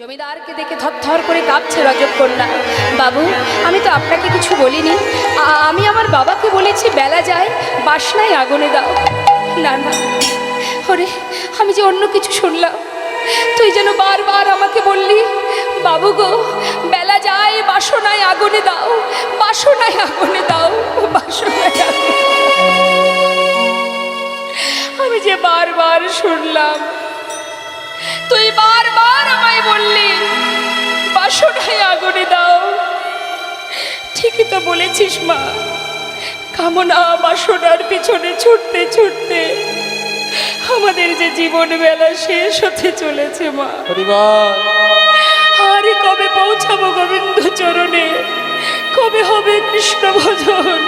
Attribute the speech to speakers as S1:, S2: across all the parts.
S1: জমিদারকে দেখে থরথর করে কাঁপছে রজবকন্যা। বাবু, আমি তো আপনাকে কিছু বলিনি। আমি আমার বাবাকে বলেছি বেলা যায় বাসনায় আগুনে দাও। না না, ওরে আমি যে অন্য কিছু শুনলাম। তুই যেন বারবার আমাকে বললি, বাবু গো বেলা যায় বাসনায় আগুনে দাও, বাসনায় আগুনে দাও, বাসনায় আগুনে। আমি যে বারবার শুনলাম, তুই বারবার আমায় বললি বাসনায় আগুনে দাও। ঠিকই তো বলেছিস মা, কামনা বাসনার পিছনে ছুটতে ছুটতে আমাদের যে জীবন বেলা শেষ হতে চলেছে মা। আরে কবে পৌঁছাবো গোবিন্দ চরণে, কবে হবে কৃষ্ণ ভজন।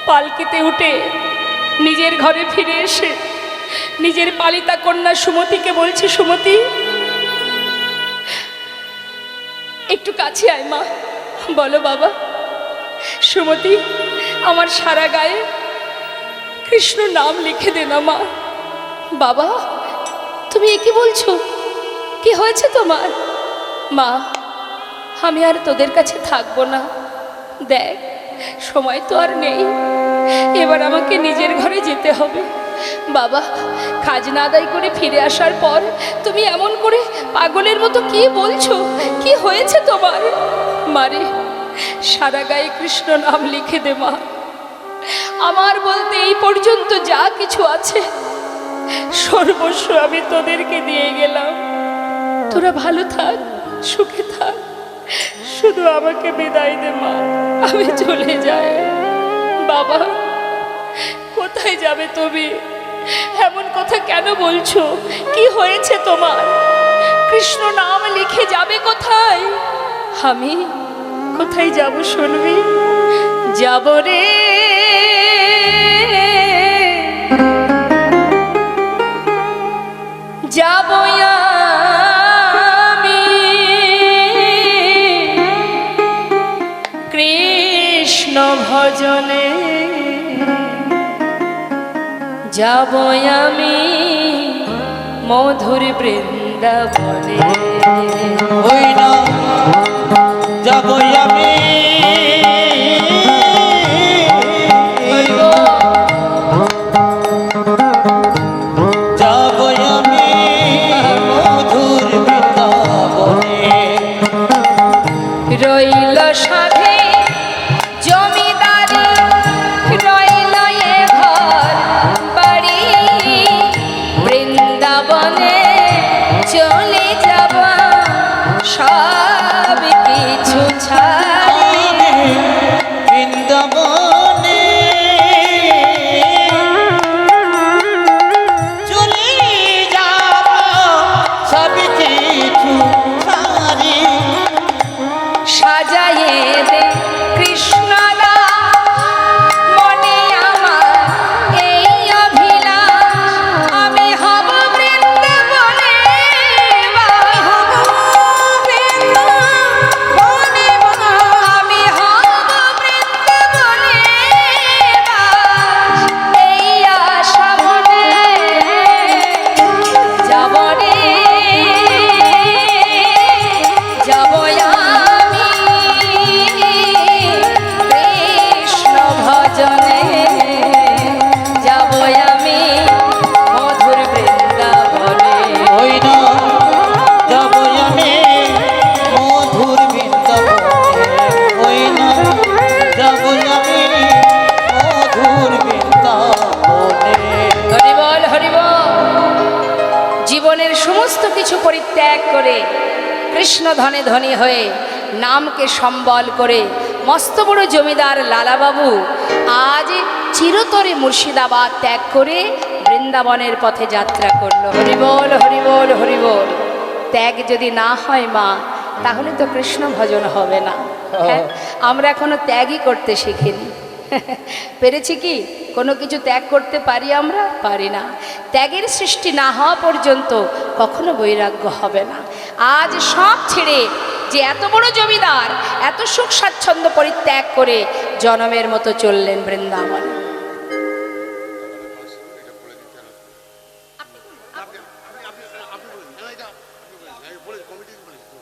S1: পালকিতে উঠে নিজের ঘরে ফিরে এসে নিজের পালিতা কন্যা সুমতিকে বলছি, সুমতি একটু কাছে আয় মা। বলো বাবা। সুমতি, আমার সারা গায়ে কৃষ্ণ নাম লিখে দে না মা। বাবা তুমি কি বলছো, কি হয়েছে তোমার? মা আমি আর তোদের কাছে থাকবো না। দেখ সময় তো আর নেই, এবার আমাকে নিজের ঘরে যেতে হবে। বাবা খাজনা আদায় করে ফিরে আসার পর তুমি এমন করে পাগলের মতো কি বলছো? কি হয়েছে তোমার? মারে সারা গায়ে কৃষ্ণ নাম লিখে দে মা। আমার বলতে এই পর্যন্ত যা কিছু আছে সর্বস্ব আমি তোদেরকে দিয়ে গেলাম। তোরা ভালো থাক, সুখে থাক, শুধু আমাকে বিদায় দে মা, আমি চলে যাই। বাবা কোথায় যাবে তুমি? এমন কথা কেন বলছো? কি হয়েছে তোমার? কৃষ্ণ নাম লিখে যাবে কোথায়? আমি কোথায় যাব শুনবি? যাব রে যাব আমি কৃষ্ণ ভজনে, যাব আমি মধুর বৃন্দাবনে।
S2: ওই না যাব আমি যাব আমি মধুর বৃন্দাবনে।
S1: রইল সাধে জমিদারি, রইল এ ঘর বাড়ি, বৃন্দাবনে চলে যাব সব কিছু ছাড়ি।
S2: বৃন্দাবনে চলে যাব সব কিছু ছাড়ি।
S1: সাজায়ে দে কৃষ্ণদা মনে আমার এই অভিলাষ, আমি হব বৃন্দাবনে, আমি হব বৃন্দাবনে, আমি হব বৃন্দাবনে এই আশা মনে। যাব রে যাব আমি কৃষ্ণ ভজনে, যাব আমি মধুর বৃন্দাবনে।
S2: ওই না যাব আমি মধুর বৃন্দাবনে। ওই না যাব আমি মধুর বৃন্দাবনে।
S1: হরি বল হরি বল। জীবনের সমস্ত কিছু পরিত্যাগ করে কৃষ্ণ ধনে ধনী হয়ে নামকে সম্বল করে মস্ত বড় জমিদার লালাবাবু আজ চিরতরে মুর্শিদাবাদ ত্যাগ করে বৃন্দাবনের পথে যাত্রা করলো। হরি বল হরি বল হরি বল। ত্যাগ যদি না হয় মা, তাহলে তো কৃষ্ণ ভজন হবে না। হ্যাঁ, আমরা এখনো ত্যাগই করতে শিখিনি। পেরেছি কি কোনো কিছু ত্যাগ করতে পারি? আমরা পারি না। ত্যাগের সৃষ্টি না হওয়া পর্যন্ত কখনো বৈরাগ্য হবে না। আজ সব ছেড়ে যে এত বড় জমিদার এত সুখ স্বাচ্ছন্দ্য পরিত্যাগ করে জনমের মতো চললেন বৃন্দাবনে।
S3: আমি বলেছি, কমিটিকে বলেছি তো।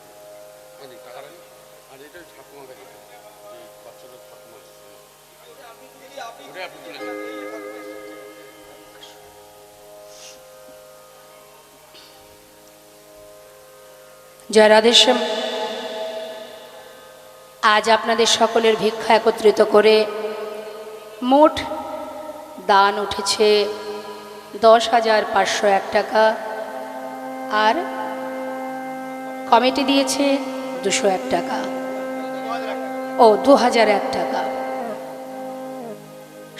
S3: আনি টাকা রাখি। আর এটা ঠাকুমা দেখে এই বাচ্চাদের ঠাকুমা আসছে। ওটা আপনি তুলেছেন।
S1: জয় রাধেশ্যাম। আজ আপনাদের সকলের ভিক্ষা একত্রিত করে মোট দান উঠেছে 10,501 টাকা, আর কমিটি দিয়েছে 201 টাকা, ও 2001 টাকা।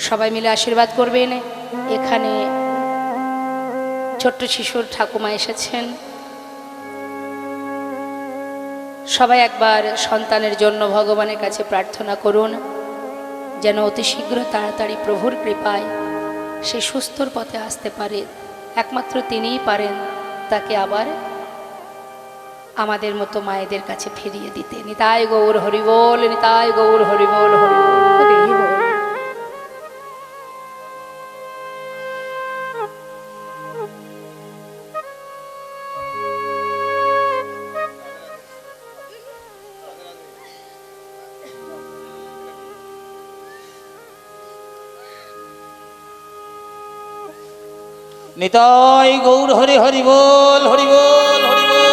S1: সবাই মিলে আশীর্বাদ করবেন। এখানে ছোট্ট শিশুর ঠাকুমা এসেছেন। সবাই একবার সন্তানের জন্য ভগবানের কাছে প্রার্থনা করুন যেন অতি শীঘ্র তাড়াতাড়ি প্রভুর কৃপায় সে সুস্থর পথে আসতে পারে। একমাত্র তিনিই পারেন তাকে আবার আমাদের মতো মায়েদের কাছে ফিরিয়ে দিতে। নিতাই গৌর হরিবোল, নিতাই গৌর হরিবোল, হরিবোল হরিবোল।
S2: নিতাই গৌর হরি হরি বল, হরি বল, হরি বল।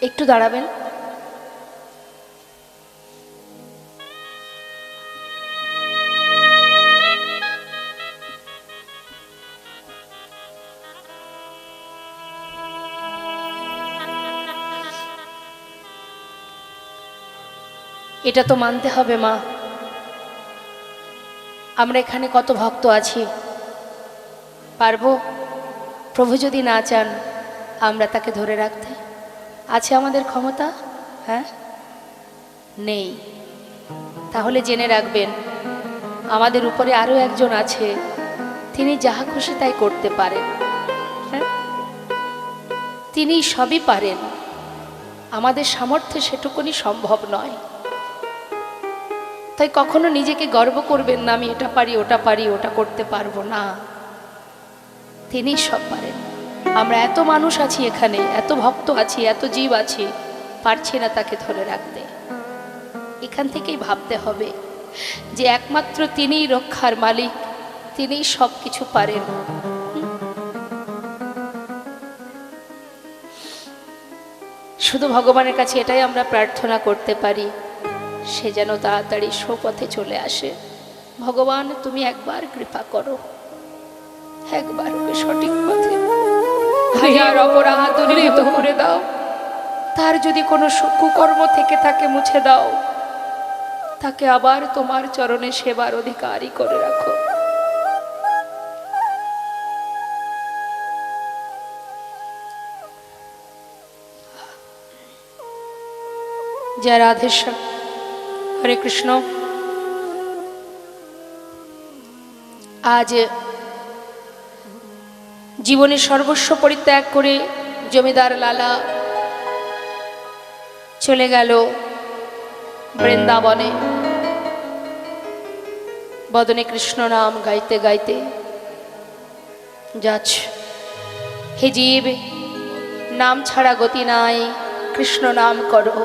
S1: একটু দাঁড়াবেন। এটা তো মানতে হবে মা, আমরা এখানে কত ভক্ত আছি, পারবো? প্রভু যদি না চান আমরা তাকে ধরে রাখতে? আছে আমাদের ক্ষমতা? হ্যাঁ, নেই। তাহলে জেনে রাখবেন আমাদের উপরে আরও একজন আছে, তিনি যাহা খুশি তাই করতে পারেন। হ্যাঁ, তিনি সবই পারেন, আমাদের সামর্থ্যে সেটুকুনি সম্ভব নয়। তাই কখনো নিজেকে গর্ব করবেন না, আমি এটা পারি, ওটা পারি, ওটা করতে পারবো না। তিনি সব পারেন। আমরা এত মানুষ আছি এখানে, এত ভক্ত আছি, এত জীব আছি, পারছি না তাকে ধরে রাখতে। এখান থেকেই ভাবতে হবে যে একমাত্র তিনিই রক্ষার মালিক, তিনিই সব কিছু পারেন। শুধু ভগবানের কাছে এটাই আমরা প্রার্থনা করতে পারি, সে যেন তাড়াতাড়ি সোপথে চলে আসে। ভগবান তুমি একবার কৃপা করো, একবার ওকে সঠিক পথে, হাজার অপরাধ দূরীভূত করে দাও। তার যদি কোনো কুকর্ম থেকে থাকে মুছে দাও, তাকে আবার তোমার চরণে সেবার অধিকারী করে রাখো। জয় রাধেশ্যাম। হরে কৃষ্ণ। আজ জীবনের সর্বস্ব পরিত্যাগ করে জমিদার লালা চলে গেল বৃন্দাবনে। বদনে কৃষ্ণ নাম গাইতে গাইতে যাচ্ছে। হে জীব, নাম ছাড়া গতি নাই, কৃষ্ণ নাম করো।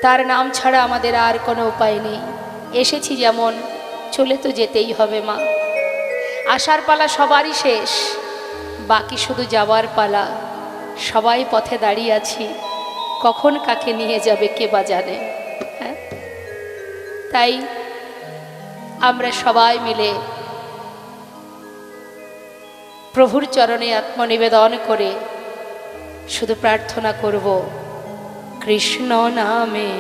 S1: তার নাম ছাড়া আমাদের আর কোনো উপায় নেই। এসেছি যেমন, চলে তো যেতেই হবে মা। আসার পালা সবারই শেষ, বাকি শুধু যাওয়ার পালা। সবাই পথে দাঁড়িয়ে আছি, কখন কাকে নিয়ে যাবে কে বা জানে। হ্যাঁ, তাই আমরা সবাই মিলে প্রভুর চরণে আত্মনিবেদন করে শুধু প্রার্থনা করব, কৃষ্ণ নামে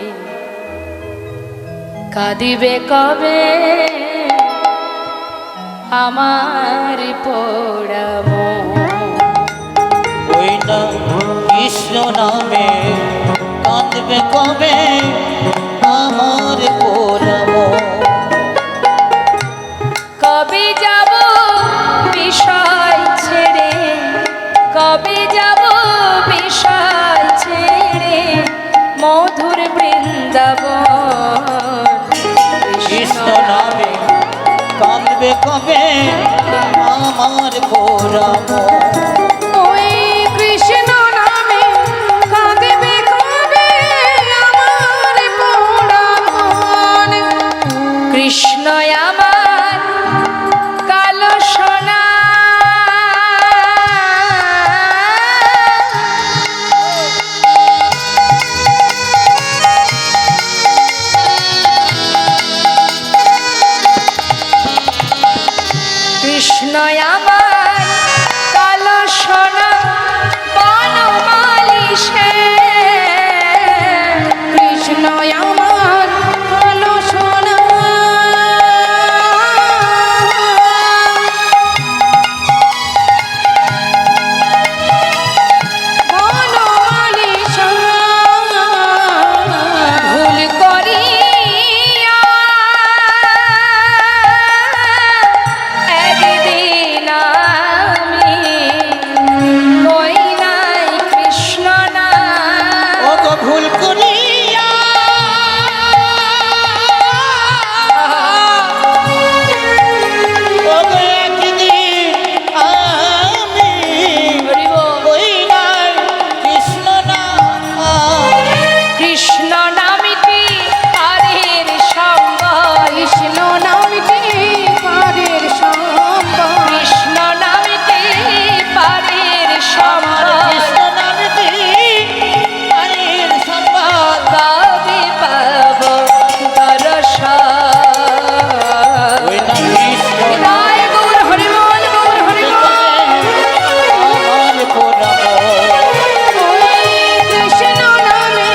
S1: কাঁদিবে কবে আমার পোড়া মন।
S2: ওই না কৃষ্ণ নামে কাঁদবে কবে আমার পোড়া মন। কৃষ্ণ নামে কাঁদবে কবে আমার পোড়া মন।
S1: ওই কৃষ্ণ নামে কাঁদবে কবে আমার পোড়া মন। কৃষ্ণ আমার কালো সোনা, কৃষ্ণ আমার কালো সোনা বনমালী সে। কৃষ্ণ আমার কালো সোনা, বনমালী সোনা। ভুল করিয়া একদিন আমি কই নাই কৃষ্ণ নাম।
S2: ও গো ভুল করিয়া ও গো একদিন আমি ওই নাই কৃষ্ণ নাম।
S1: কৃষ্ণ নামিটি পারের সঙ্গ, কৃষ্ণ নামিটি পারের সঙ্গ, কৃষ্ণ নামিটি পারের সঙ্গ।
S2: কৃষ্ণ নামটি হরির সম্পদ
S1: কবে পাব দর্শন।
S2: ওই না কৃষ্ণ
S1: জয় গৌর হরি বল, গৌর হরি বল।
S2: আমার পোড়া মন।
S1: ওই কৃষ্ণ নামে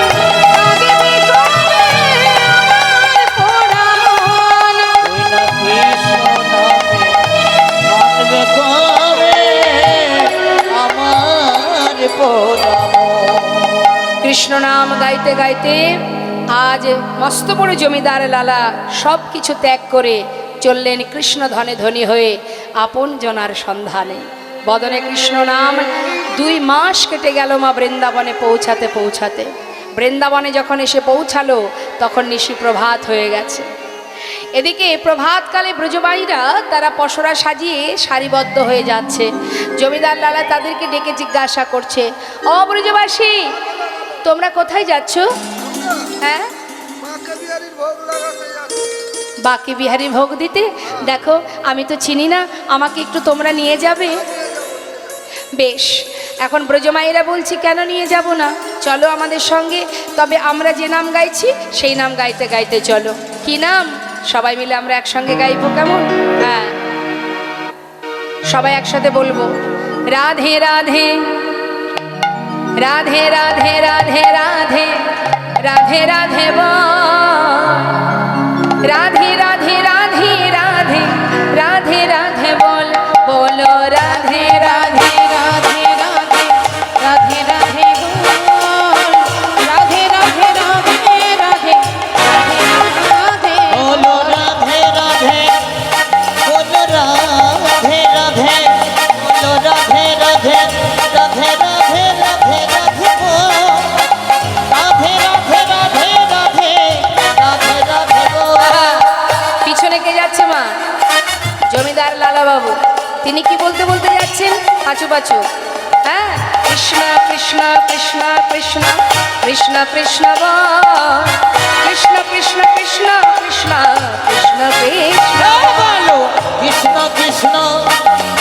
S1: কাঁদবে কবে আমার পোড়া মন।
S2: ওই না কৃষ্ণ নামে কাঁদবে কবে আমার পোড়া মন।
S1: কৃষ্ণ নাম গাইতে গাইতে আজ মস্ত বড় জমিদার লালা সব কিছু ত্যাগ করে চললেন কৃষ্ণ ধনে ধনী হয়ে আপন জনার সন্ধানে। বদনে কৃষ্ণ নাম 2 মাস কেটে গেল মা বৃন্দাবনে পৌঁছাতে পৌঁছাতে। বৃন্দাবনে যখন এসে পৌঁছালো তখন নিশি প্রভাত হয়ে গেছে। এদিকে প্রভাতকালে ব্রজবাইরা তারা পসরা সাজিয়ে সারিবদ্ধ হয়ে যাচ্ছে। জমিদার লালা তাদেরকে ডেকে জিজ্ঞাসা করছে, ও ব্রজবাসী, তোমরা কোথায় যাচ্ছ? হ্যাঁ, বাকি বিহারী ভোগ দিতে। দেখো আমি তো চিনি না, আমাকে একটু তোমরা নিয়ে যাবে? বেশ, এখন ব্রজমায়েরা বলছি কেন নিয়ে যাব না, চলো আমাদের সঙ্গে। তবে আমরা যে নাম গাইছি সেই নাম গাইতে গাইতে চলো। কি নাম? সবাই মিলে আমরা একসঙ্গে গাইবো, কেমন? হ্যাঁ, সবাই একসাথে বলবো, রাধে রাধে রাধে রাধে রাধে রাধে রাধে রাধে রাধে রাধে রাধে রাধে রাধে রাধে বল, বলো রাধে রাধে রাধে রাধে রাধে রাধে বল, রাধে রাধে রাধে রাধে রাধে রাধে।
S2: বলো রাধে রাধে, বলো রাধে রাধে, বলো রাধে রাধে, রাধে রাধে রাধে রাধে বল। রাধে রাধে রাধে রাধে রাধে রাধে বল।
S1: পিছনে কে যাচ্ছে মা? জমিদার লালা বাবু। তিনি কি বলতে বলতে যাচ্ছেন পাচু পাচু? হ্যাঁ, কৃষ্ণ কৃষ্ণ কৃষ্ণ কৃষ্ণ কৃষ্ণ কৃষ্ণ বল, কৃষ্ণ কৃষ্ণ কৃষ্ণ কৃষ্ণ কৃষ্ণ কৃষ্ণ।
S2: বলো কৃষ্ণ কৃষ্ণ,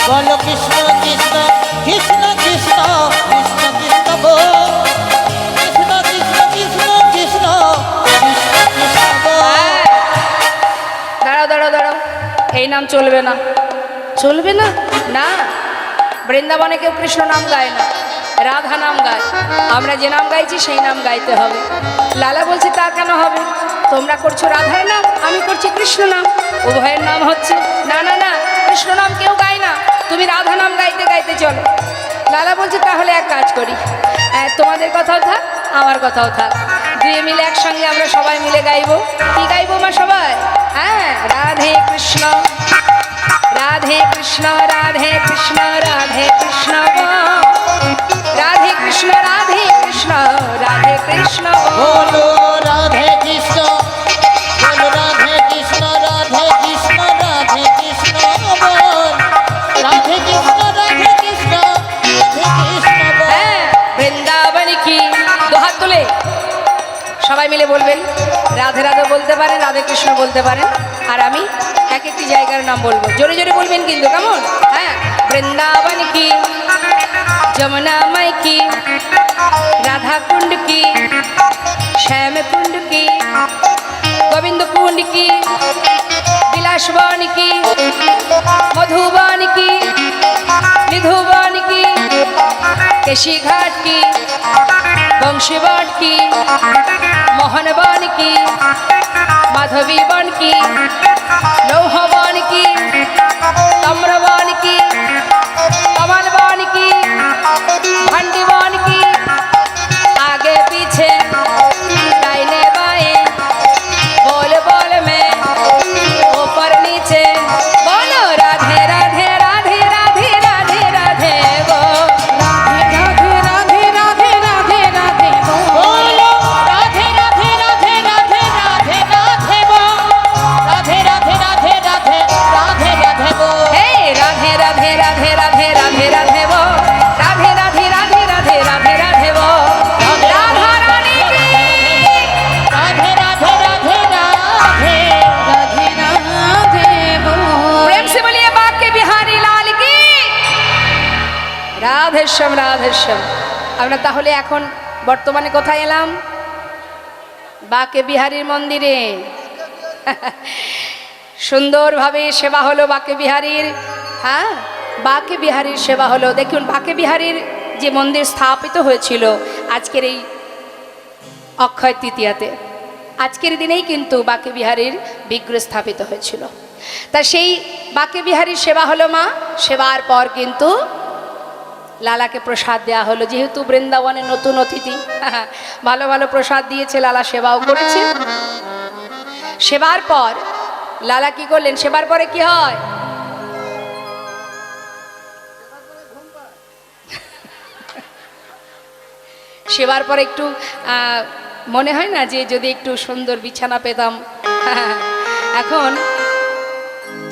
S2: বলো কৃষ্ণ কৃষ্ণ কৃষ্ণ কৃষ্ণ কৃষ্ণ কৃষ্ণ বল। কৃষ্ণ কৃষ্ণ কৃষ্ণ কৃষ্ণ কৃষ্ণ কৃষ্ণ বল।
S1: হ্যাঁ, দাঁড়াও দাঁড়াও দাঁড়াও, এই নাম চলবে না। চলবে না? না, বৃন্দাবনে কেউ কৃষ্ণ নাম গায় না, রাধা নাম গায়। আমরা যে নাম গাইছি সেই নাম গাইতে হবে। লালা বলছে তা কেন হবে? তোমরা করছো রাধার নাম, আমি করছি কৃষ্ণ নাম, উভয়ের নাম হচ্ছে। না না না, কৃষ্ণ নাম কেউ গায় না, তুমি রাধা নাম গাইতে গাইতে চলো। লালা বলছে তাহলে এক কাজ করি, তোমাদের কথাও থাক আমার কথাও থাক, দুয়ে মিলে একসঙ্গে আমরা সবাই মিলে গাইবো। কি গাইবো মা সবাই? হ্যাঁ, রাধে কৃষ্ণ রাধে কৃষ্ণ রাধে কৃষ্ণ রাধে কৃষ্ণ রাধে কৃষ্ণ রাধে কৃষ্ণ রাধে কৃষ্ণ।
S2: বলো রাধে কৃষ্ণ, বলো রাধে কৃষ্ণ
S1: মিলে বলবেন, রাধে রাধে বলতে পারেন, রাধে কৃষ্ণ বলতে পারেন, আর আমি এক একটি জায়গার নাম বলবো, জোরে জোরে বলবেন কিন্তু, কেমন? হ্যাঁ, বৃন্দাবন কি, যমুনা মাই কি, রাধা কুণ্ড কি, শ্যাম কুণ্ড কি, গোবিন্দ কুণ্ড কি, বিলাসবন কি, মধুবন কি, নিধুবন কি, কেশি ঘাট কি, বংশীবন কি, মোহনবন কি, মাধবী বন কি, লৌহবন কি, তাম্রবন কি, কমলবন কি, ভান্ডিবন কি, आगे पीछे दाहिने बाएं बोल बोल में ऊपर नीचे बोलो राधे राधे राधे राधे राधे राधे गो राधे राधे राधे राधे राधे राधे बोलो राधे राधे राधे राधे राधे राधे गो राधे राधे राधे राधे राधे राधे गो हे राधे राधे राधे राधे राधे राधे गो राधे राधे राधे राधे राधे राधे गो राधा रानी की राधे राधे राधे राधे राधे राधे गो प्रेम से बोलिए बाके बिहारी लाल की রাধেশ্যাম রাধেশ্যাম। আমরা তাহলে এখন বর্তমানে কোথায় এলাম? বাকে বিহারীর মন্দিরে। সুন্দরভাবে সেবা হলো বাকে বিহারীর। হ্যাঁ, বাকে বিহারীর সেবা হলো। দেখুন, বাকে বিহারীর যে মন্দির স্থাপিত হয়েছিল আজকের এই অক্ষয় তৃতীয়াতে, আজকের দিনেই কিন্তু বাকে বিহারীর বিগ্রহ স্থাপিত হয়েছিল। তা সেই বাকে বিহারীর সেবা হলো মা। সেবার পর কিন্তু লালাকে প্রসাদ দেওয়া হলো, যেহেতু বৃন্দাবনের নতুন অতিথি, ভালো ভালো প্রসাদ দিয়েছে, লালা সেবাও করেছে। সেবার পর লালা কি করলেন? সেবার পরে কি হয়? সেবার পরে একটু মনে হয় না যে যদি একটু সুন্দর বিছানা পেতাম। এখন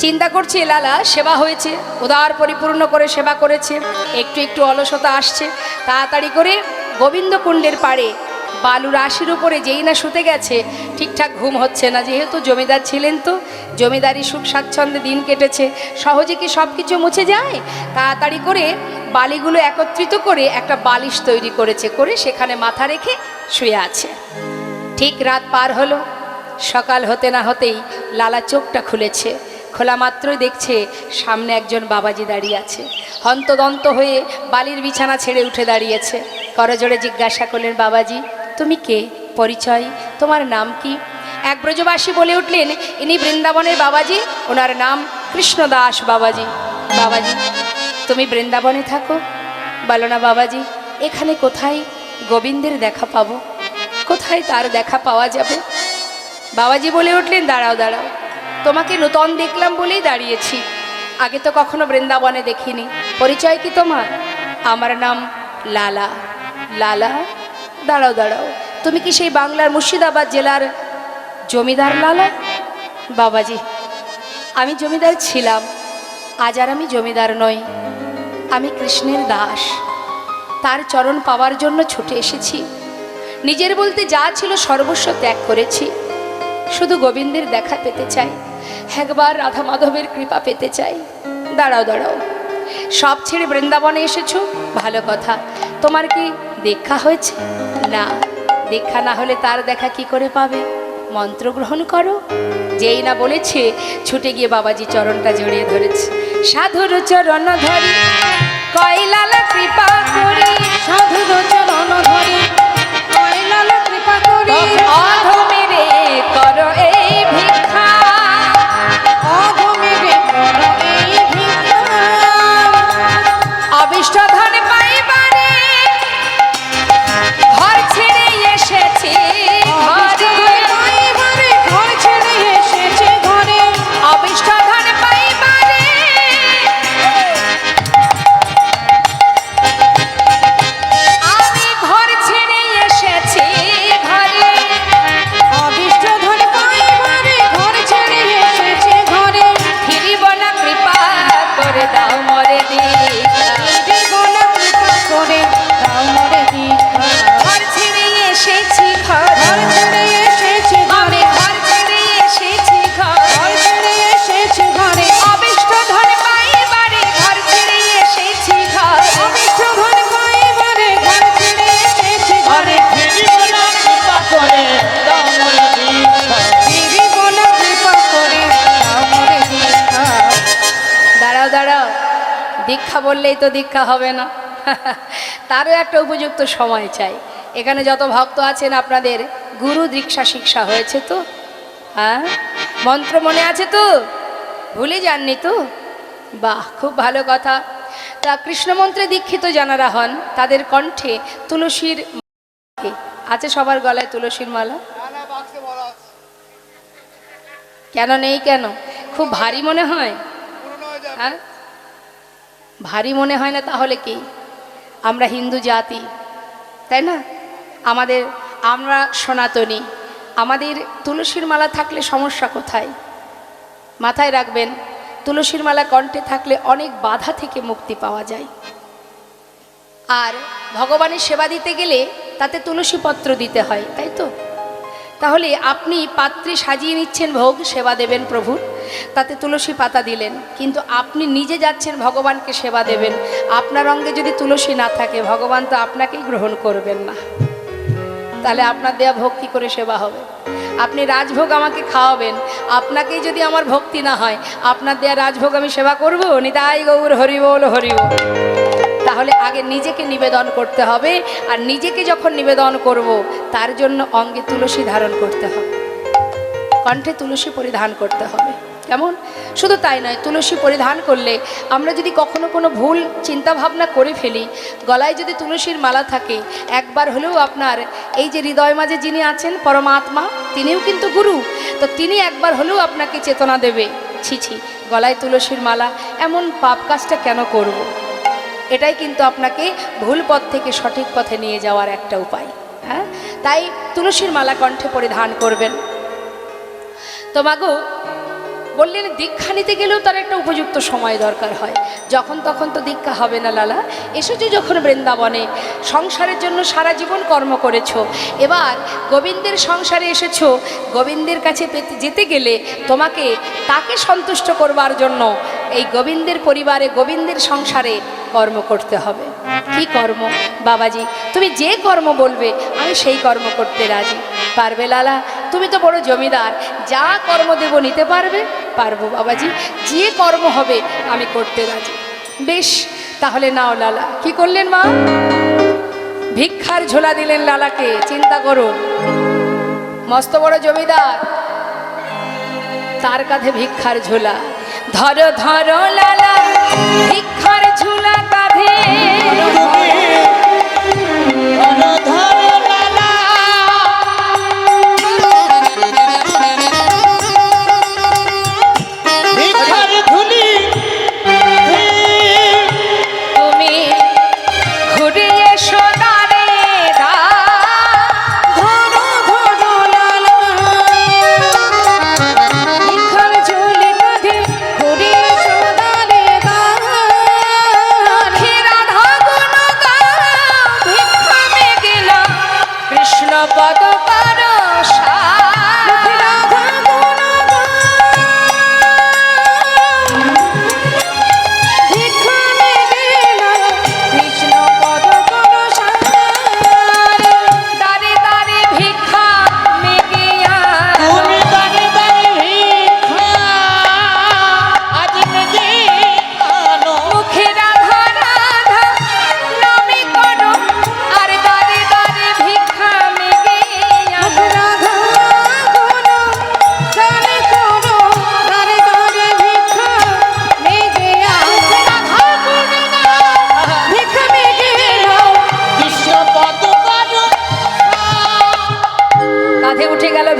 S1: চিন্তা করছি, লালা সেবা হয়েছে, উদার পরিপূর্ণ করে সেবা করেছে, একটু একটু অলসতা আসছে, তাড়াতাড়ি করে গোবিন্দ কুণ্ডের পাড়ে বালুর আশির উপরে যেই না শুতে গেছে, ঠিকঠাক ঘুম হচ্ছে না। যেহেতু জমিদার ছিলেন, তো জমিদারি সুখ স্বাচ্ছন্দ্যে দিন কেটেছে, সহজে কি সব কিছু মুছে যায়? তাড়াতাড়ি করে বালিগুলো একত্রিত করে একটা বালিশ তৈরি করেছে, করে সেখানে মাথা রেখে শুয়ে আছে। ঠিক রাত পার হলো, সকাল হতে না হতেই লালা চোখটা খুলেছে। খোলা মাত্রই দেখছে সামনে একজন বাবাজি দাঁড়িয়ে আছে। হন্তদন্ত হয়ে বালির বিছানা ছেড়ে উঠে দাঁড়িয়েছে। করজোড়ে জিজ্ঞাসা করলেন, বাবাজি তুমি কে? পরিচয়, তোমার নাম কি? এক ব্রজবাসী বলে উঠলেন, ইনি বৃন্দাবনের বাবাজি, ওনার নাম কৃষ্ণদাস বাবাজি। বাবাজি তুমি বৃন্দাবনে থাকো? বলো না বাবাজি, এখানে কোথায় গোবিন্দের দেখা পাবো? কোথায় তার দেখা পাওয়া যাবে? বাবাজি বলে উঠলেন, দাঁড়াও দাঁড়াও, তোমাকে নূতন দেখলাম বলেই দাঁড়িয়েছি, আগে তো কখনো বৃন্দাবনে দেখিনি। পরিচয় কি তোমার? আমার নাম লালা। লালা? দাঁড়াও দাঁড়াও, তুমি কি সেই বাংলার মুর্শিদাবাদ জেলার জমিদার লালা? বাবাজি আমি জমিদার ছিলাম, আজ আর আমি জমিদার নই, আমি কৃষ্ণের দাস। তার চরণ পাওয়ার জন্য ছুটে এসেছি। নিজের বলতে যা ছিল সর্বস্ব ত্যাগ করেছি, শুধু গোবিন্দের দেখা পেতে চাই, একবার রাধা মাধবের কৃপা পেতে চাই। দাঁড়াও দাঁড়াও, সব ছেড়ে বৃন্দাবনে এসেছো, ভালো কথা। তোমার কি দেখা হয়েছে? না, দেখা না হলে তার দেখা কি করে পাবে? মন্ত্র গ্রহণ করো। যেই না বলেছে, ছুটে গিয়ে বাবাজি চরণটা জড়িয়ে ধরেছে। সাধুর চরণ ধরি কয়লালা কৃপা করি, সাধুর চরণ ধরি কয়লালা কৃপা করি, অধমেরে করো এই ভিক্ষা, অধমেরে করো এই ভিক্ষা, অবিষ্ট ধন পাইবারে ঘর ছেড়ে এসেছি, ঘর ছেড়ে এসেছি ঘরে, অবিষ্ট ধন পাইবারে আমি ঘর ছেড়ে এসেছি ঘরে, দীক্ষা বললেই তো দীক্ষা হবে না, তারও একটা উপযুক্ত সময় চাই। এখানে যত ভক্ত আছেন আপনাদের গুরু দীক্ষা শিক্ষা হয়েছে তো? হ্যাঁ, মন্ত্র মনে আছে তো? ভুলে যাননি তো? বাহ, খুব ভালো কথা। তা কৃষ্ণমন্ত্রে দীক্ষিত যারা হন তাদের কণ্ঠে তুলসীর আছে, সবার গলায় তুলসীর মালা? কেন নেই? কেন? খুব ভারী মনে হয়? হ্যাঁ, ভারী মনে হয় না তাহলে কি? আমরা হিন্দু জাতি, তাই না? আমরা সনাতনী, আমাদের তুলসীর মালা থাকলে সমস্যা কোথায়? মাথায় রাখবেন, তুলসীর মালা কণ্ঠে থাকলে অনেক বাধা থেকে মুক্তি পাওয়া যায়। আর ভগবানের সেবা দিতে গেলে তাতে তুলসী পত্র দিতে হয়, তাই তো? তাহলে আপনি পাত্রে সাজিয়ে নিচ্ছেন ভোগ, সেবা দেবেন প্রভুর, তাতে তুলসী পাতা দিলেন, কিন্তু আপনি নিজে যাচ্ছেন ভগবানকে সেবা দেবেন, আপনার অঙ্গে যদি তুলসী না থাকে ভগবান তো আপনাকেই গ্রহণ করবেন না। তাহলে আপনার দেয়া ভোগ কী করে সেবা হবে? আপনি রাজভোগ আমাকে খাওয়াবেন, আপনাকেই যদি আমার ভক্তি না হয়, আপনার দেয়া রাজভোগ আমি সেবা করব? নিতাই গৌর হরি বল হরি বল। তাহলে আগে নিজেকে নিবেদন করতে হবে, আর নিজেকে যখন নিবেদন করব তার জন্য অঙ্গে তুলসী ধারণ করতে হবে, কণ্ঠে তুলসী পরিধান করতে হবে। কেমন? শুধু তাই নয়, তুলসী পরিধান করলে আমরা যদি কখনো কোনো ভুল চিন্তা ভাবনা করে ফেলি, গলায় যদি তুলসীর মালা থাকে, একবার হলেও আপনার এই যে হৃদয় মাঝে যিনি আছেন পরমাত্মা, তিনিও কিন্তু গুরু, তো তিনি একবার হলেও আপনাকে চেতনা দেবে, ছি ছি, গলায় তুলসীর মালা, এমন পাপ কাজটা কেন করব। এটাই কিন্তু আপনাকে ভুল পথ থেকে সঠিক পথে নিয়ে যাওয়ার একটা উপায়। হ্যাঁ, তাই তুলসীর মালা কণ্ঠে পরিধান করবেন। তো মাগো বললেন দীক্ষা নিতে গেলেও তার একটা উপযুক্ত সময় দরকার হয়, যখন তখন তো দীক্ষা হবে না লালা। এসেছো যখন বৃন্দাবনে, সংসারের জন্য সারা জীবন কর্ম করেছো, এবার গোবিন্দের সংসারে এসেছো, গোবিন্দের কাছে যেতে গেলে তোমাকে তাকে সন্তুষ্ট করবার জন্য এই গোবিন্দের পরিবারে, গোবিন্দের সংসারে কর্ম করতে হবে। কি কর্ম? বাবাজি তুমি যে কর্ম বলবে আমি সেই কর্ম করতে রাজি। পারবে লালা? তুমি তো বড় জমিদার, যা কর্ম দেব নিতে পারবে? পারবো বাবাজি, যে কর্ম হবে আমি করতে রাজি। বেশ, তাহলে নাও লালা। কি করলেন মা? ভিক্ষার ঝোলা দিলেন লালাকে। চিন্তা করুন, মস্ত বড় জমিদার, তার কাঁধে ভিক্ষার ঝোলা। ধরো ধরো লালা ভিক্ষার ঝোলা কাঁধে,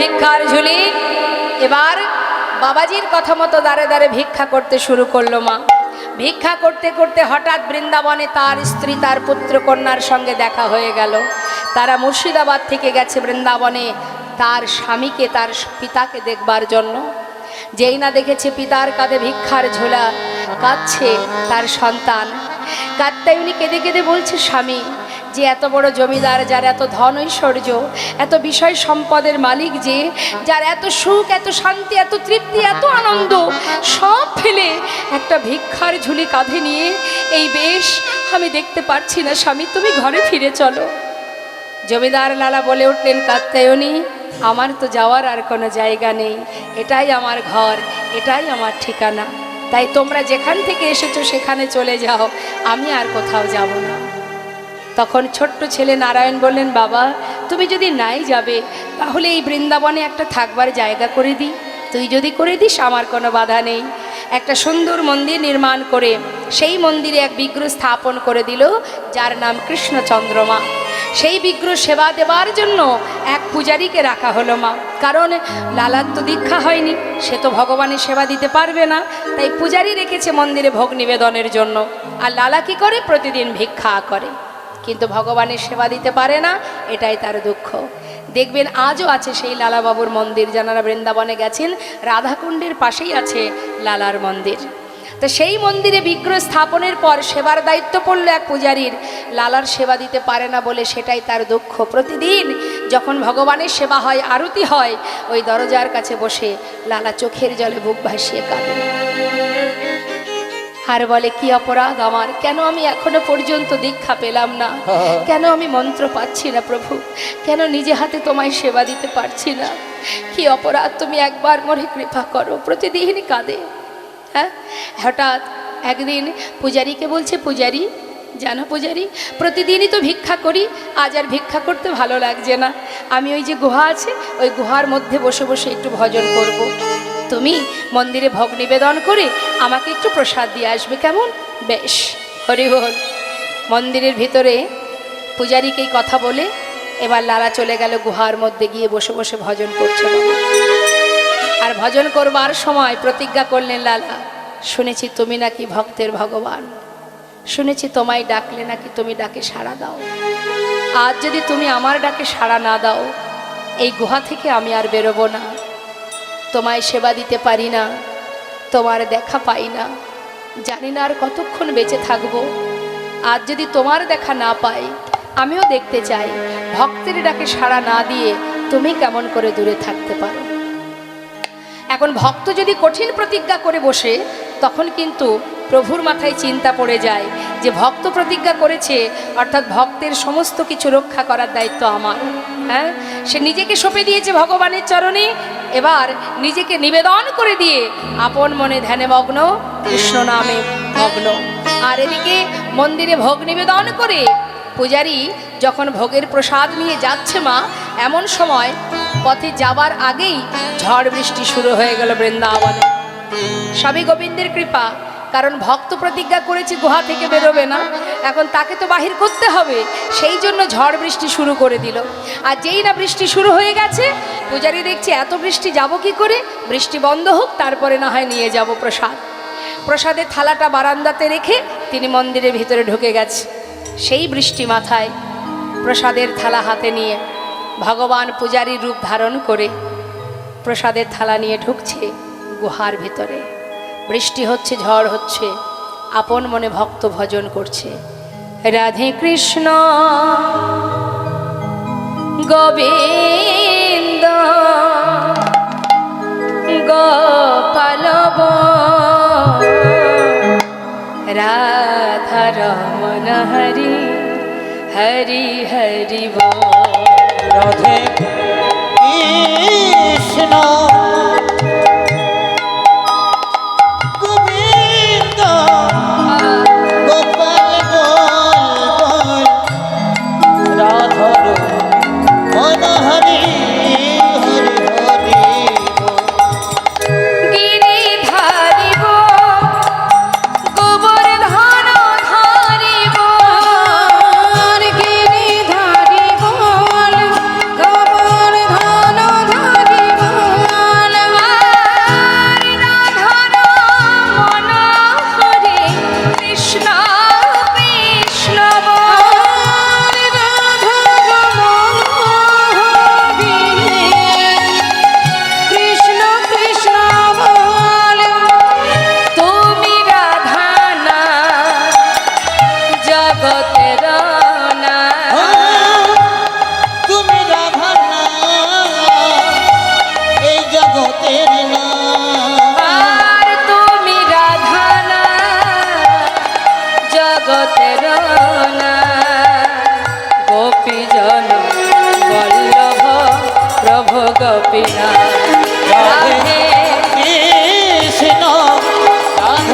S1: ভিক্ষার ঝুলি। এবার বাবাজির কথা মতো দাঁড়ে দাঁড়ে ভিক্ষা করতে শুরু করলো মা। ভিক্ষা করতে করতে হঠাৎ বৃন্দাবনে তার স্ত্রী, তার পুত্র কন্যার সঙ্গে দেখা হয়ে গেল। তারা মুর্শিদাবাদ থেকে গেছে বৃন্দাবনে তার স্বামীকে, তার পিতাকে দেখবার জন্য। যেই না দেখেছে পিতার কাঁধে ভিক্ষার ঝোলা, কাঁদছে তার সন্তান। কাত্যায়নী কেঁদে কেঁদে বলছে, স্বামী যে এত বড় জমিদার, যার এত ধন ঐশ্বর্য, এত বিষয় সম্পদের মালিক, যে যার এত সুখ, এত শান্তি, এত তৃপ্তি, এত আনন্দ, সব ফেলে একটা ভিক্ষার ঝুলি কাঁধে নিয়ে এই বেশ আমি দেখতে পারছি না। স্বামী তুমি ঘরে ফিরে চলো। জমিদার লালা বলে উঠলেন, কাত্যায়নী আমার তো যাওয়ার আর কোনো জায়গা নেই, এটাই আমার ঘর, এটাই আমার ঠিকানা। তাই তোমরা যেখান থেকে এসেছো সেখানে চলে যাও, আমি আর কোথাও যাব না। তখন ছোট্ট ছেলে নারায়ণ বললেন, বাবা তুমি যদি নাই যাবে তাহলে এই বৃন্দাবনে একটা থাকবার জায়গা করে দিই, তুই যদি করে দিস আমার কোনো বাধা নেই। একটা সুন্দর মন্দির নির্মাণ করে সেই মন্দিরে এক বিগ্রহ স্থাপন করে দিল, যার নাম কৃষ্ণচন্দ্রমা। সেই বিগ্রহ সেবা দেবার জন্য এক পূজারীকে রাখা হলো মা, কারণ লালার তো দীক্ষা হয়নি, সে তো ভগবানের সেবা দিতে পারবে না, তাই পূজারী রেখেছে মন্দিরে ভোগ নিবেদনের জন্য। আর লালা কি করে? প্রতিদিন ভিক্ষা করে, কিন্তু ভগবানের সেবা দিতে পারে না, এটাই তার দুঃখ। দেখবেন আজও আছে সেই লালা বাবুর মন্দির, যারা বৃন্দাবনে গেছেন রাধাকুণ্ডের পাশেই আছে লালার মন্দির। তো সেই মন্দিরে বিগ্রহ স্থাপনের পর সেবার দায়িত্ব পড়লো এক পূজারীর, লালার সেবা দিতে পারে না বলে সেটাই তার দুঃখ। প্রতিদিন যখন ভগবানের সেবা হয়, আরতি হয়, ওই দরজার কাছে বসে লালা চোখের জলে বুক ভাসিয়ে কাঁদে আর বলে, কি অপরাধ আমার, কেন আমি এখনো পর্যন্ত দীক্ষা পেলাম না, কেন আমি মন্ত্র পাচ্ছি না প্রভু, কেন নিজে হাতে তোমায় সেবা দিতে পারছি না, কি অপরাধ, তুমি একবার মোরে কৃপা করো। প্রতিদিন কাঁদে। হ্যাঁ, হঠাৎ একদিন পূজারীকে বলছে, পূজারী জানো পূজারী, প্রতিদিনই তো ভিক্ষা করি, আজ আর ভিক্ষা করতে ভালো লাগছে না, আমি ওই যে গুহা আছে ওই গুহার মধ্যে বসে বসে একটু ভজন করব। তুমি মন্দিরে ভোগ নিবেদন করে আমাকে একটু প্রসাদ দিয়ে আসবে, কেমন? বেশ, হরি বল। মন্দিরের ভিতরে পূজারীকে এই কথা বলে এবার লালা চলে গেল গুহার মধ্যে, গিয়ে বসে বসে ভজন করছে বাবা। আর ভজন করবার সময় প্রতিজ্ঞা করলেন লালা, শুনেছি তুমি নাকি ভক্তের ভগবান, শুনেছি তোমায় ডাকলে নাকি তুমি ডাকে সাড়া দাও, আজ যদি তুমি আমার ডাকে সাড়া না দাও এই গুহা থেকে আমি আর বেরোবো না, তোমায় সেবা দিতে পারি না, তোমার দেখা পাই না, জানি না আর কতক্ষণ বেঁচে থাকবো, আজ যদি তোমার দেখা না পাই আমিও দেখতে চাই ভক্তের ডাকে সাড়া না দিয়ে তুমি কেমন করে দূরে থাকতে পারো। এখন ভক্ত যদি কঠিন প্রতিজ্ঞা করে বসে তখন কিন্তু প্রভুর মাথায় চিন্তা পড়ে যায় যে ভক্ত প্রতিজ্ঞা করেছে, অর্থাৎ ভক্তের সমস্ত কিছু রক্ষা করার দায়িত্ব আমার। হ্যাঁ, সে নিজেকে সঁপে দিয়েছে ভগবানের চরণে, এবার নিজেকে নিবেদন করে দিয়ে আপন মনে ধ্যানে মগ্ন, কৃষ্ণ নামে মগ্ন। আর এদিকে মন্দিরে ভোগ নিবেদন করে পূজারী যখন ভোগের প্রসাদ নিয়ে যাচ্ছে মা, এমন সময় পথে যাবার আগেই ঝড় বৃষ্টি শুরু হয়ে গেল বৃন্দাবনে। সবই গোবিন্দের কৃপা, কারণ ভক্ত প্রতিজ্ঞা করেছে গুহা থেকে বেরোবে না, এখন তাকে তো বাহির করতে হবে, সেই জন্য ঝড় বৃষ্টি শুরু করে দিল। আর যেই না বৃষ্টি শুরু হয়ে গেছে, পূজারী দেখছে এত বৃষ্টি যাব কি করে, বৃষ্টি বন্ধ হোক তারপরে না হয় নিয়ে যাব প্রসাদ। প্রসাদের থালাটা বারান্দাতে রেখে তিনি মন্দিরের ভিতরে ঢুকে গেছে। সেই বৃষ্টি মাথায় প্রসাদের থালা হাতে নিয়ে ভগবান পূজারীর রূপ ধারণ করে প্রসাদের থালা নিয়ে ঢুকছে গুহার ভিতরে। বৃষ্টি হচ্ছে, ঝড় হচ্ছে, আপন মনে ভক্ত ভজন করছে, রাধে কৃষ্ণ গোবিন্দ গোপাল রাধা রমণ হরি হরি হরি বল।
S2: রাধে কৃষ্ণ গোবিন্দ গোপাল গোপাল রাধা রমণ হরি হরি হরি বল।
S1: গিরিধারি গোবর্ধন ধারি গিরিধারি বল গোবর্ধন ধারি বল রাধা রমণ হরে কৃষ্ণ কৃষ্ণ বল রাধা রমণ হরে কৃষ্ণ কৃষ্ণ বল। তুমি রাধা না জগতের না,
S2: তুমি রাধা না এই জগতের না,
S1: আর তুমি রাধা না জগতের না, গোপীজন বল্লভ প্রভু গোপীনাথ। রাধে
S2: কৃষ্ণ রাধে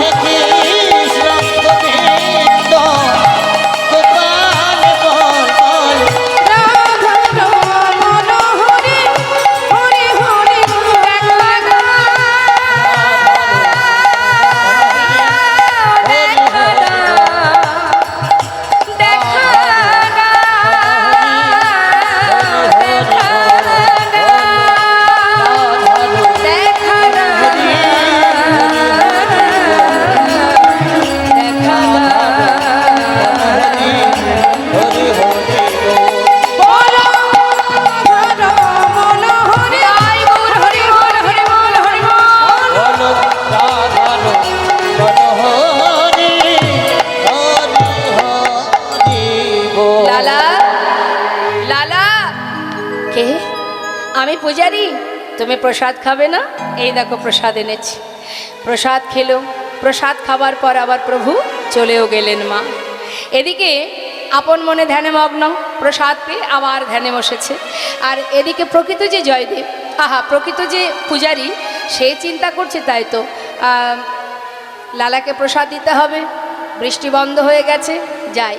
S1: আমি পূজারি, তুমি প্রসাদ খাবে না? এই দেখো প্রসাদ এনেছি। প্রসাদ খেলো। প্রসাদ খাবার পর আবার প্রভু চলেও গেলেন মা। এদিকে আপন মনে ধ্যানে মগ্ন, প্রসাদ পেয়ে আবার ধ্যানে বসেছে। আর এদিকে প্রকৃত যে জয়দেব, প্রকৃত যে পূজারি, সে চিন্তা করছে তাই তো লালাকে প্রসাদ দিতে হবে। বৃষ্টি বন্ধ হয়ে গেছে, যাই।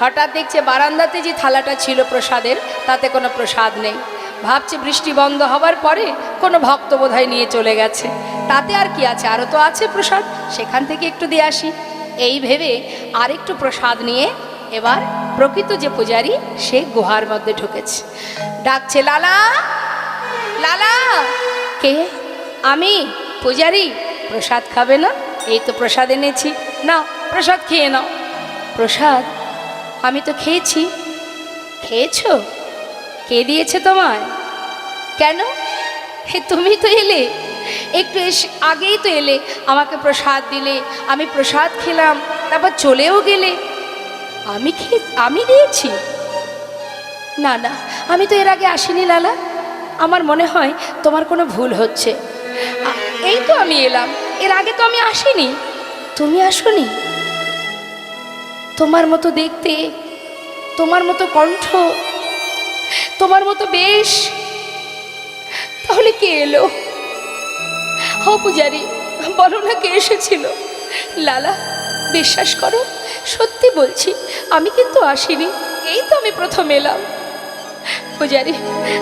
S1: হঠাৎ দেখছে বারান্দাতে যে থালাটা ছিল প্রসাদের, তাতে কোনো প্রসাদ নেই। ভাবছে বৃষ্টি বন্ধ হবার পরে কোনো ভক্ত বোধহয় নিয়ে চলে গেছে, তাতে আর কি আছে, আরও তো আছে প্রসাদ, সেখান থেকে একটু দিয়ে আসি। এই ভেবে আরেকটু প্রসাদ নিয়ে এবার প্রকৃত যে পূজারি, সে গুহার মধ্যে ঢুকেছে। ডাকছে, লালা, লালা। কে? আমি পূজারি। প্রসাদ খাবে না? এই তো প্রসাদ এনেছি, নাও প্রসাদ খেয়ে নাও। প্রসাদ? আমি তো খেয়েছি। খেয়েছো? কে দিয়েছে তোমায়? কেন? তুমি তো এলে একটু আগেই তো এলে, আমাকে প্রসাদ দিলে, আমি প্রসাদ খেলাম, তারপর চলেও গেলে। আমি দিয়েছি? না না, আমি তো এর আগে আসিনি লালা। আমার মনে হয় তোমার কোনো ভুল হচ্ছে। এই তো আমি এলাম, এর আগে তো আমি আসিনি। তুমি আসোনি? তোমার মতো দেখতে, তোমার মতো কণ্ঠ, তোমার মতো বেশ, তাহলে কে এলো? ও পূজারি, বলো না কে এসেছিল? লালা, বিশ্বাস করো, সত্যি বলছি, আমি কিন্তু আসিনি, এই তো আমি প্রথম এলাম। পূজারি,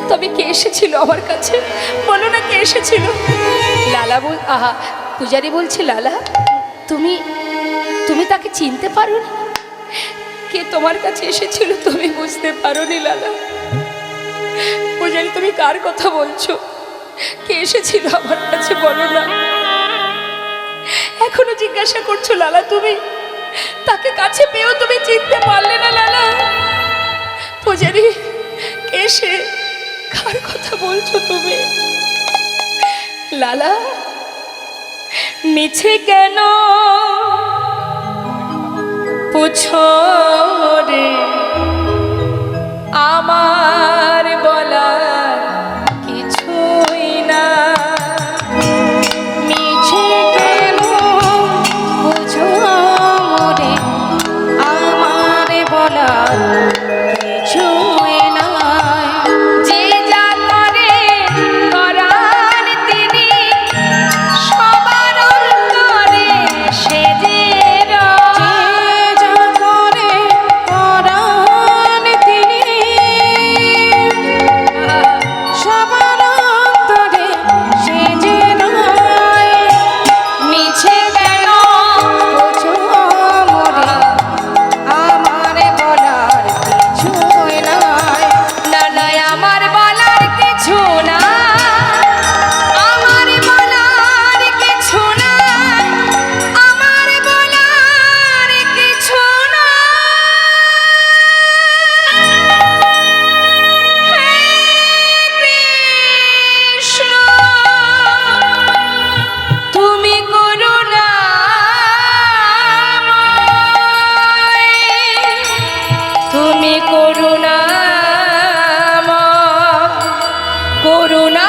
S1: তবে কে এসেছিল আমার কাছে? বলো না কে এসেছিল? লালা পূজারি বলছে, লালা, তুমি তাকে চিনতে পারোনি? কে তোমার কাছে এসেছিল তুমি বুঝতে পারোনি লালা? পূজারি, তুমি কার কথা বলছো? কে এসেছিল আমার কাছে বলো না। এখনো জিজ্ঞাসা করছো লালা, তুমি তাকে কাছে পেয়েও তুমি চিনতে পারলে না লালা? পূজারি, কে সে? কার কথা বলছো তুমি? লালা, মিছে কেন পুছো রে, আমার বলার কিছুই না।
S4: মিছে কেন বুঝো রে, আমার বলার কিছুই নাই।
S1: যে যা করে করার তিনি, সবার অন্তরে সে যে রয়।
S4: যে যা করে করান তিনি, সবার অন্তরে সে যে নয়।
S1: মিছে কেন
S4: বুঝো মোরে, আমার বলার কিছুই নাই।
S1: না নয়, আমার বলার কিছু না, আমার বলার কিছু না, আমার বলার কিছু না। হে কৃষ্ণ, তুমি করুণাময়, তুমি করুণাময়, করুণা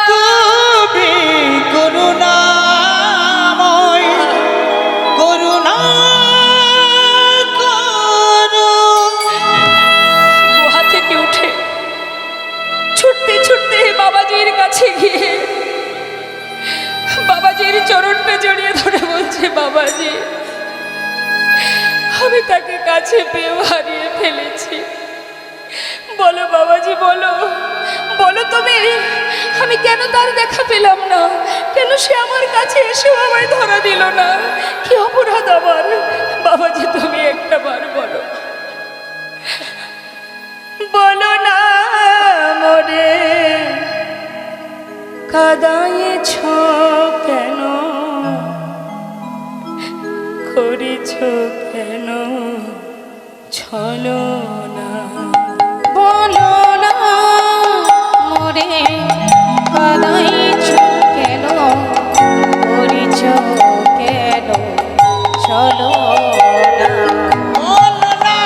S2: তুমি করুণাময়, করুণা করো।
S1: গুহা থেকে উঠে ছুটতে ছুটতে বাবাজির কাছে গিয়ে বাবাজির চরণটা জড়িয়ে ধরে বলছে, বাবাজি, আমি তাকে কাছে পেয়ে হারিয়ে ফেলেছি। বলো বাবাজি, বলো, বলো তুমি, আমি কেন তার দেখা পেলাম না? কেন সে আমার কাছে এসেও আমায় ধরা দিল না? কি অপরাধ আমার? বাবাজি, তুমি একটা বার বলো, বলো না মোরে, কাঁদাইছ কেন, করিছ কেন ছলনা?
S4: বলো না মোরে, কাঁদাইছ কেন, করিছ কেন চলো না।
S2: বলো না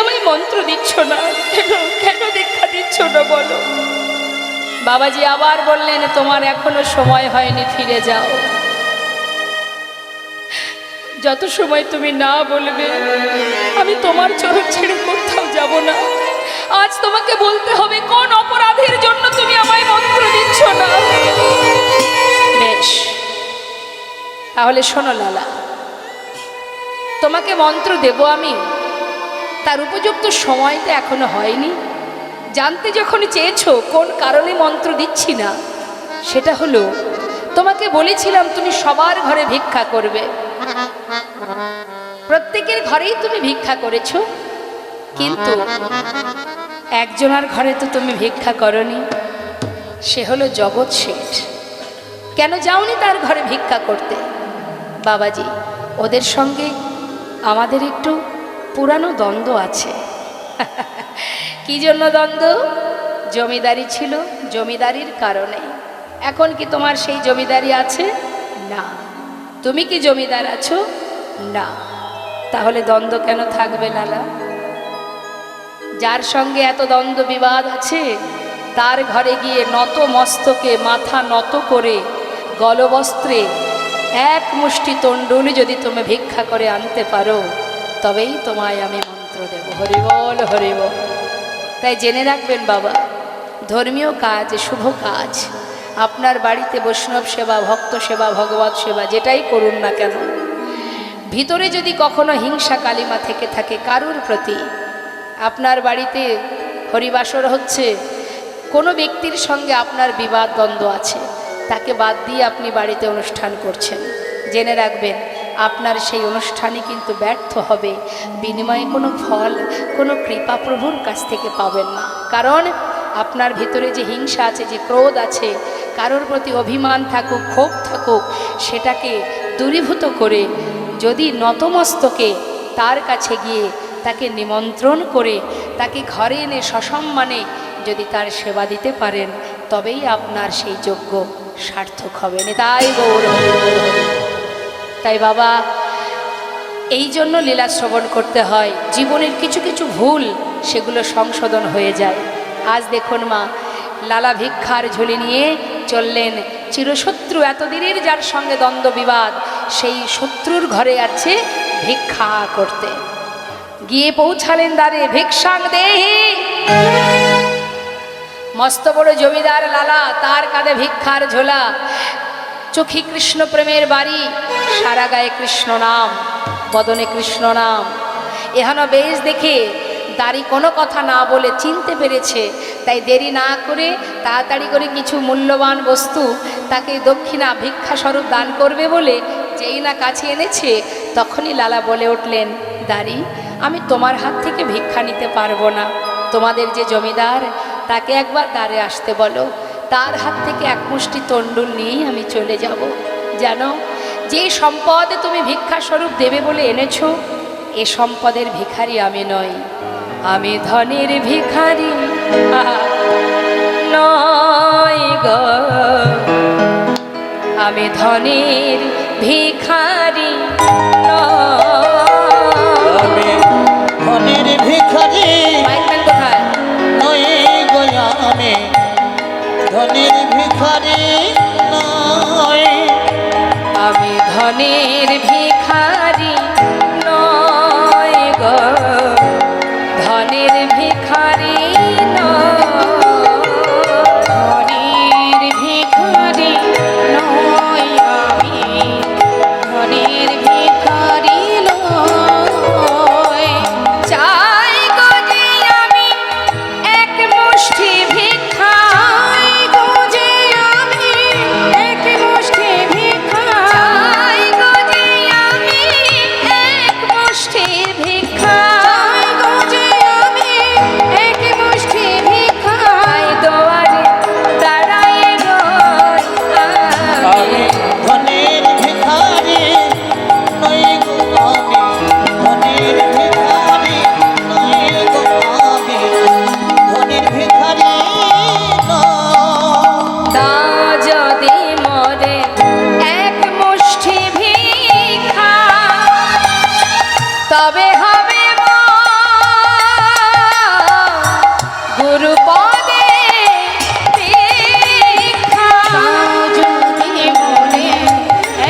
S1: আমায় মন্ত্র দিচ্ছ না কেন? কেন দীক্ষা দিচ্ছ না বলো? বাবাজি আবার বললেন, তোমার এখনো সময় হয়নি, ফিরে যাও। যত সময় তুমি না বলবে আমি তোমার চরণ ছেড়ে কোথাও যাব না। আজ তোমাকে বলতে হবে কোন অপরাধের জন্য তুমি আমায় মন্ত্র দিচ্ছ না। বেশ, তাহলে শোনো লালা, তোমাকে মন্ত্র দেব আমি, তার উপযুক্ত সময়টা এখনো হয়নি। জানতে যখন চেয়েছো কোন কারণে মন্ত্র দিচ্ছি না, সেটা হলো তোমাকে বলেছিলাম তুমি সবার ঘরে ভিক্ষা করবে। প্রত্যেকের ঘরেই তুমি ভিক্ষা করেছো, কিন্তু একজনের ঘরে তো তুমি ভিক্ষা করনি, সে হলো জগৎ শেঠ। কেন যাওনি তার ঘরে ভিক্ষা করতে? বাবাজি, ওদের সঙ্গে আমাদের একটু পুরানো দ্বন্দ্ব আছে। কি জন্য দ্বন্দ্ব? জমিদারি ছিল, জমিদারির কারণে। এখন কি তোমার সেই জমিদারি আছে? না। তুমি কি জমিদার আছো? না। তাহলে দ্বন্দ্ব কেন থাকবে লালা? যার সঙ্গে এত দ্বন্দ্ব বিবাদ আছে তার ঘরে গিয়ে নত মস্তকে, মাথা নত করে, গলবস্ত্রে এক মুষ্টি তণ্ডুল যদি তুমি ভিক্ষা করে আনতে পারো, তবেই তোমায় আমি মন্ত্র দেব। হরিবল হরিবল। তাই জেনে রাখবেন বাবা, ধর্মীয় কাজ, শুভ কাজ, আপনার বাড়িতে বৈষ্ণব সেবা, ভক্ত সেবা, ভগবত সেবা যেটাই করুন না কেন, ভিতরে যদি কখনো হিংসা কালিমা থেকে থাকে কারুর প্রতি, আপনার বাড়িতে হরিবাসর হচ্ছে, কোনো ব্যক্তির সঙ্গে আপনার বিবাদ দ্বন্দ্ব আছে, তাকে বাদ দিয়ে আপনি বাড়িতে অনুষ্ঠান করছেন, জেনে রাখবেন আপনার সেই অনুষ্ঠানই কিন্তু ব্যর্থ হবে। বিনিময়ে কোনো ফল, কোনো কৃপা প্রভুর কাছ থেকে পাবেন না। কারণ আপনার ভিতরে যে হিংসা আছে, যে ক্রোধ আছে, কারোর প্রতি অভিমান থাকুক, ক্ষোভ থাকুক, সেটাকে দূরীভূত করে যদি নতমস্তকে তার কাছে গিয়ে তাকে নিমন্ত্রণ করে তাকে ঘরে এনে সসম্মানে যদি তার সেবা দিতে পারেন, তবেই আপনার সেই যজ্ঞ সার্থক হবে। তাই গৌর। তাই বাবা, এই জন্য লীলা শ্রবণ করতে হয়। জীবনের কিছু কিছু ভুল সেগুলো সংশোধন হয়ে যায়। আজ দেখুন মা, লালা ভিক্ষার ঝুলি নিয়ে চললেন। চিরশত্রু, এতদিনের যার সঙ্গে দ্বন্দ্ব বিবাদ, সেই শত্রুর ঘরে আছে ভিক্ষা করতে। গিয়ে পৌঁছালেন দ্বারে, ভিক্ষাং দেহি। মস্ত বড় জমিদার লালা, তার কাঁধে ভিক্ষার ঝোলা, চোখে কৃষ্ণ প্রেমের বাড়ি, সারা গায়ে কৃষ্ণ নাম, বদনে কৃষ্ণ নাম। এহানো বেশ দেখে দাড়ি কোনো কথা না বলে চিনতে পেরেছে, তাই দেরি না করে তাড়াতাড়ি করে কিছু মূল্যবান বস্তু তাকে দক্ষিণা ভিক্ষা স্বরূপ দান করবে বলে যেই না কাছে এনেছে, তখনই লালা বলে উঠলেন, দাড়ি, আমি তোমার হাত থেকে ভিক্ষা নিতে পারবো না। তোমাদের যে জমিদার, তাকে একবার দ্বারে আসতে বলো, তার হাত থেকে এক মুষ্টি তণ্ডুল নিয়েই আমি চলে যাব। জানো, যে সম্পদ তুমি ভিক্ষা স্বরূপ দেবে বলে এনেছো, এ সম্পদের ভিখারি আমি নই, আমি ধনের ভিখারি নয় গো, আমি ধনের ভিখারি
S2: আমি ধনের ভিখারি
S1: মাইকম্যান কোথায়?
S2: নই গো, আমি ধনের ভিখারি নয়,
S1: আমি ধনের ভিখারি নয় গো, ধনের ভিখারি
S4: ধনের ভিখারি নই আমি, ধনের ভিখারি নই।
S1: চাই গো যে আমি এক মুষ্টি ভিক্ষা,
S4: চাই গো যে আমি এক মুষ্টি ভিক্ষা,
S1: চাই গো যে আমি গুরুপদে দীক্ষা।
S4: দাও যদি মনে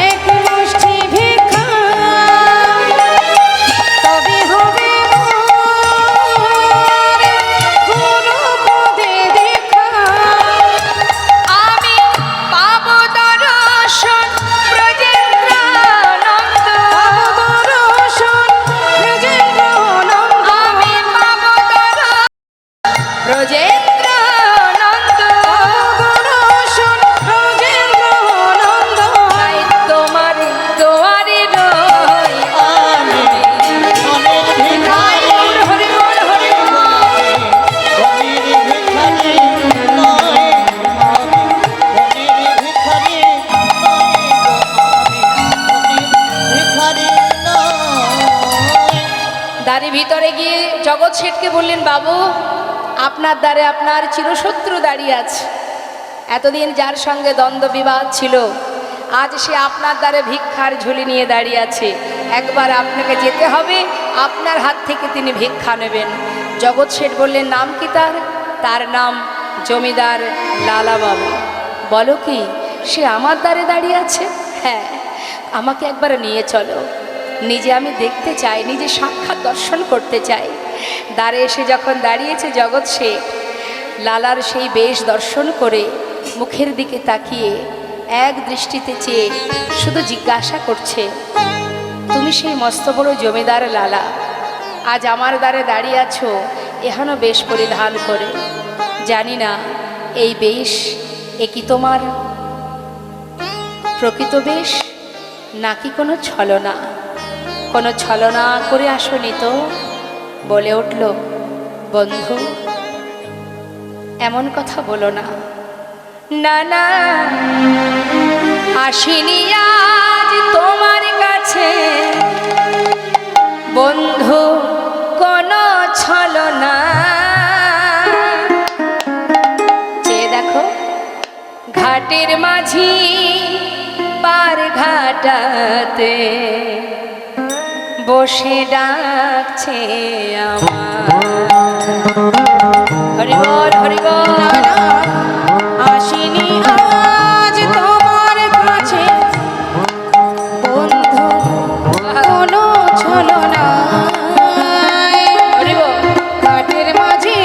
S4: এক মুষ্টি ভিক্ষা, তবে হবে মোর গুরুপদে দেখা।
S1: আমি পাব দর্শন ব্রজেন্দ্রানন্দ।
S4: দর্শন ব্রজেন্দ্রানন্দ।
S1: আমি পাব ব্রজেন্দ্রানন্দ।
S4: দর্শন ব্রজেন্দ্রানন্দ।
S1: তাই তোমার দুয়ারে রই
S2: আমি ধনের ভিখারি,
S1: হরি বল হরি বল।
S2: ধনের ভিখারি নয় আমি, ধনের ভিখারি নয় গো আমি, ধনের ভিখারি নয়।
S1: দ্বারে ভিতরে গিয়ে জগৎ শেঠকে বললেন, বাবু আপনার দ্বারে আপনার চিরশত্রু দাঁড়িয়ে আছে। এতদিন যার সঙ্গে দ্বন্দ্ব বিবাদ ছিল, আজ সে আপনার দ্বারে ভিক্ষার ঝুলি নিয়ে দাঁড়িয়ে আছে। একবার আপনাকে যেতে হবে, আপনার হাত থেকে তিনি ভিক্ষা নেবেন। জগৎ শেঠ বললেন, নাম কি তার? তার নাম জমিদার লালা বাবু। বলো কি, সে আমার দ্বারে দাঁড়িয়ে আছে? হ্যাঁ, আমাকে একবার নিয়ে চলো, নিজে আমি দেখতে চাই, নিজে সাক্ষাৎ দর্শন করতে চাই। দ্বারে এসে যখন দাঁড়িয়েছে জগৎ শেঠ, লালার সেই বেশ দর্শন করে মুখের দিকে তাকিয়ে এক দৃষ্টিতে চেয়ে শুধু জিজ্ঞাসা করছে, তুমি সেই মস্ত বড় জমিদার লালা, আজ আমার দ্বারে দাঁড়িয়ে আছো এহেন বেশ পরিধান করে। জানি না এই বেশ এ কি তোমার প্রকৃত বেশ নাকি কোনো ছলনা? কোনো ছলনা করে আসনি তো? বলে উঠল, বন্ধু এমন কথা বলো না। না না, আসিনি আজ তোমার কাছে বন্ধু কোনো ছলনা। চেয়ে দেখো, ঘাটের মাঝি পার ঘাটাতে বসে ডাকছে আমার। হরি বল হরি বল।
S4: আসিনি আজ তোমার কাছে বন্ধু কোনো ছলনা।
S1: হরি বল।
S4: ঘাটের মাঝে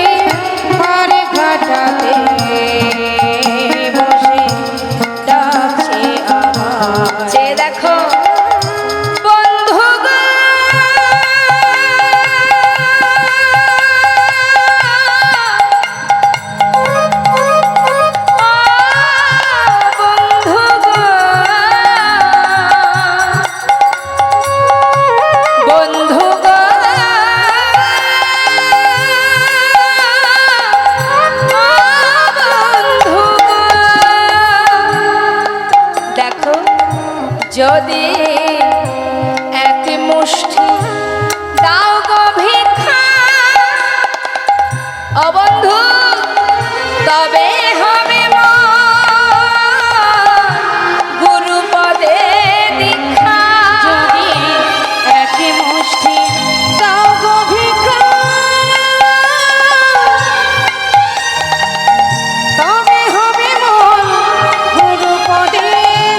S4: পারে ঘাটাতে বসে ডাকছে আমার।
S1: চেয়ে দেখো, বন্ধু গো, বন্ধু গো, বন্ধু গো, বন্ধু গো, দেখো যদি এক মুষ্টি দাও গো ভিক্ষা, ও বন্ধু তবে হবে মোর গুরুপদে দীক্ষা।
S4: যদি এক মুষ্টি দাও গো ভিক্ষা, তবে হবে মোর গুরুপদে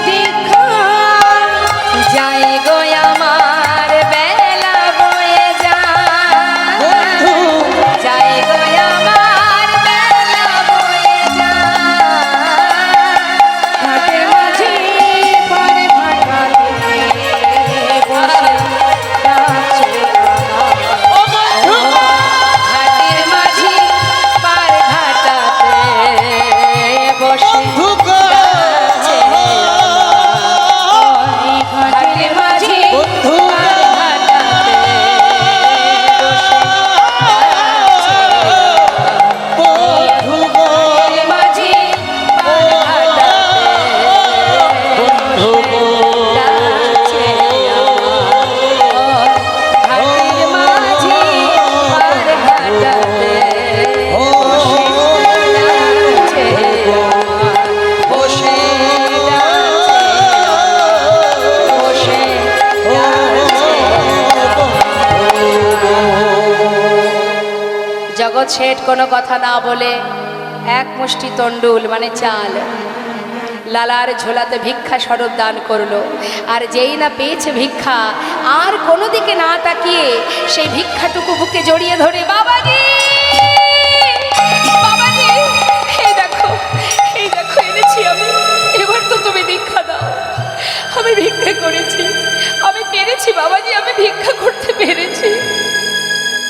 S4: দীক্ষা।
S1: যাই গো আমার বেলা বয়ে যায়, যাই গো আমার বেলা বয়ে যায়। জগৎ শেঠ কোনো কথা না বলে এক মুষ্টি তণ্ডুল মানে চাল লালার ঝোলাতে ভিক্ষা স্বরূপ দান করলো। আর যেই না পেয়েছে ভিক্ষা, আর কোনো দিকে না তাকিয়ে সেই ভিক্ষাটুকু বুকে জড়িয়ে ধরে, বাবাজি বাবাজি, এই দেখো এনেছি আমি, এবার তো তুমি ভিক্ষা দাও। আমি ভিক্ষা করেছি, আমি পেরেছি বাবাজি, আমি ভিক্ষা করতে পেরেছি।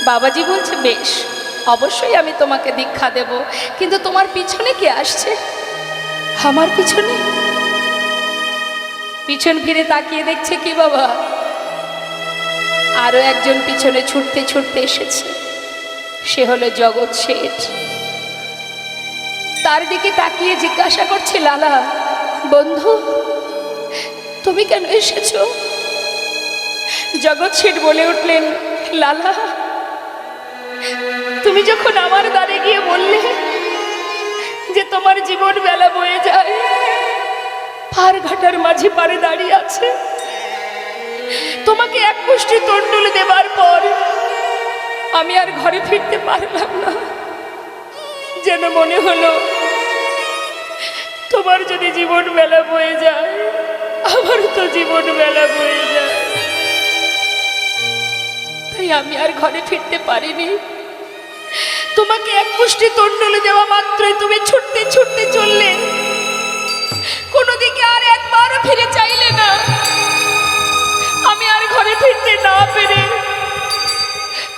S1: বাবাজি বলছে, বেশ, অবশ্যই আমি তোমাকে দীক্ষা দেব, কিন্তু তোমার পিছনে কে আসছে? আমার পিছনে? পিছন ফিরে তাকিয়ে দেখছে কি বাবা, আরো একজন পিছনে ছুটতে ছুটতে এসেছে। সে হলো জগৎ শেঠ। তার দিকে তাকিয়ে জিজ্ঞাসা করছে, লালা বন্ধু, তুমি কেন এসেছো? জগৎ শেঠ বলে উঠলেন, লালা, তুমি যখন আমার দ্বারে গিয়ে বললে যে তোমার জীবন বেলা বয়ে যায়, পার ঘাটার মাঝে পারে দাঁড়িয়ে আছে, তোমাকে এক মুষ্টি তণ্ডুল দেবার পর আমি আর ঘরে ফিরতে পারলাম না। যেন মনে হলো তোমার যদি জীবন বেলা বয়ে যায়, আমার তো জীবন বেলা বয়ে যায়, তাই আমি আর ঘরে ফিরতে পারিনি। তোমাকে এক মুষ্টি তণ্ডুল দেওয়া মাত্রই তুমি ছুটতে ছুটতে চললে, কোনো দিকে আর একবারও ফিরে চাইলে না। আমি আর ঘরে ফিরতে না পেরে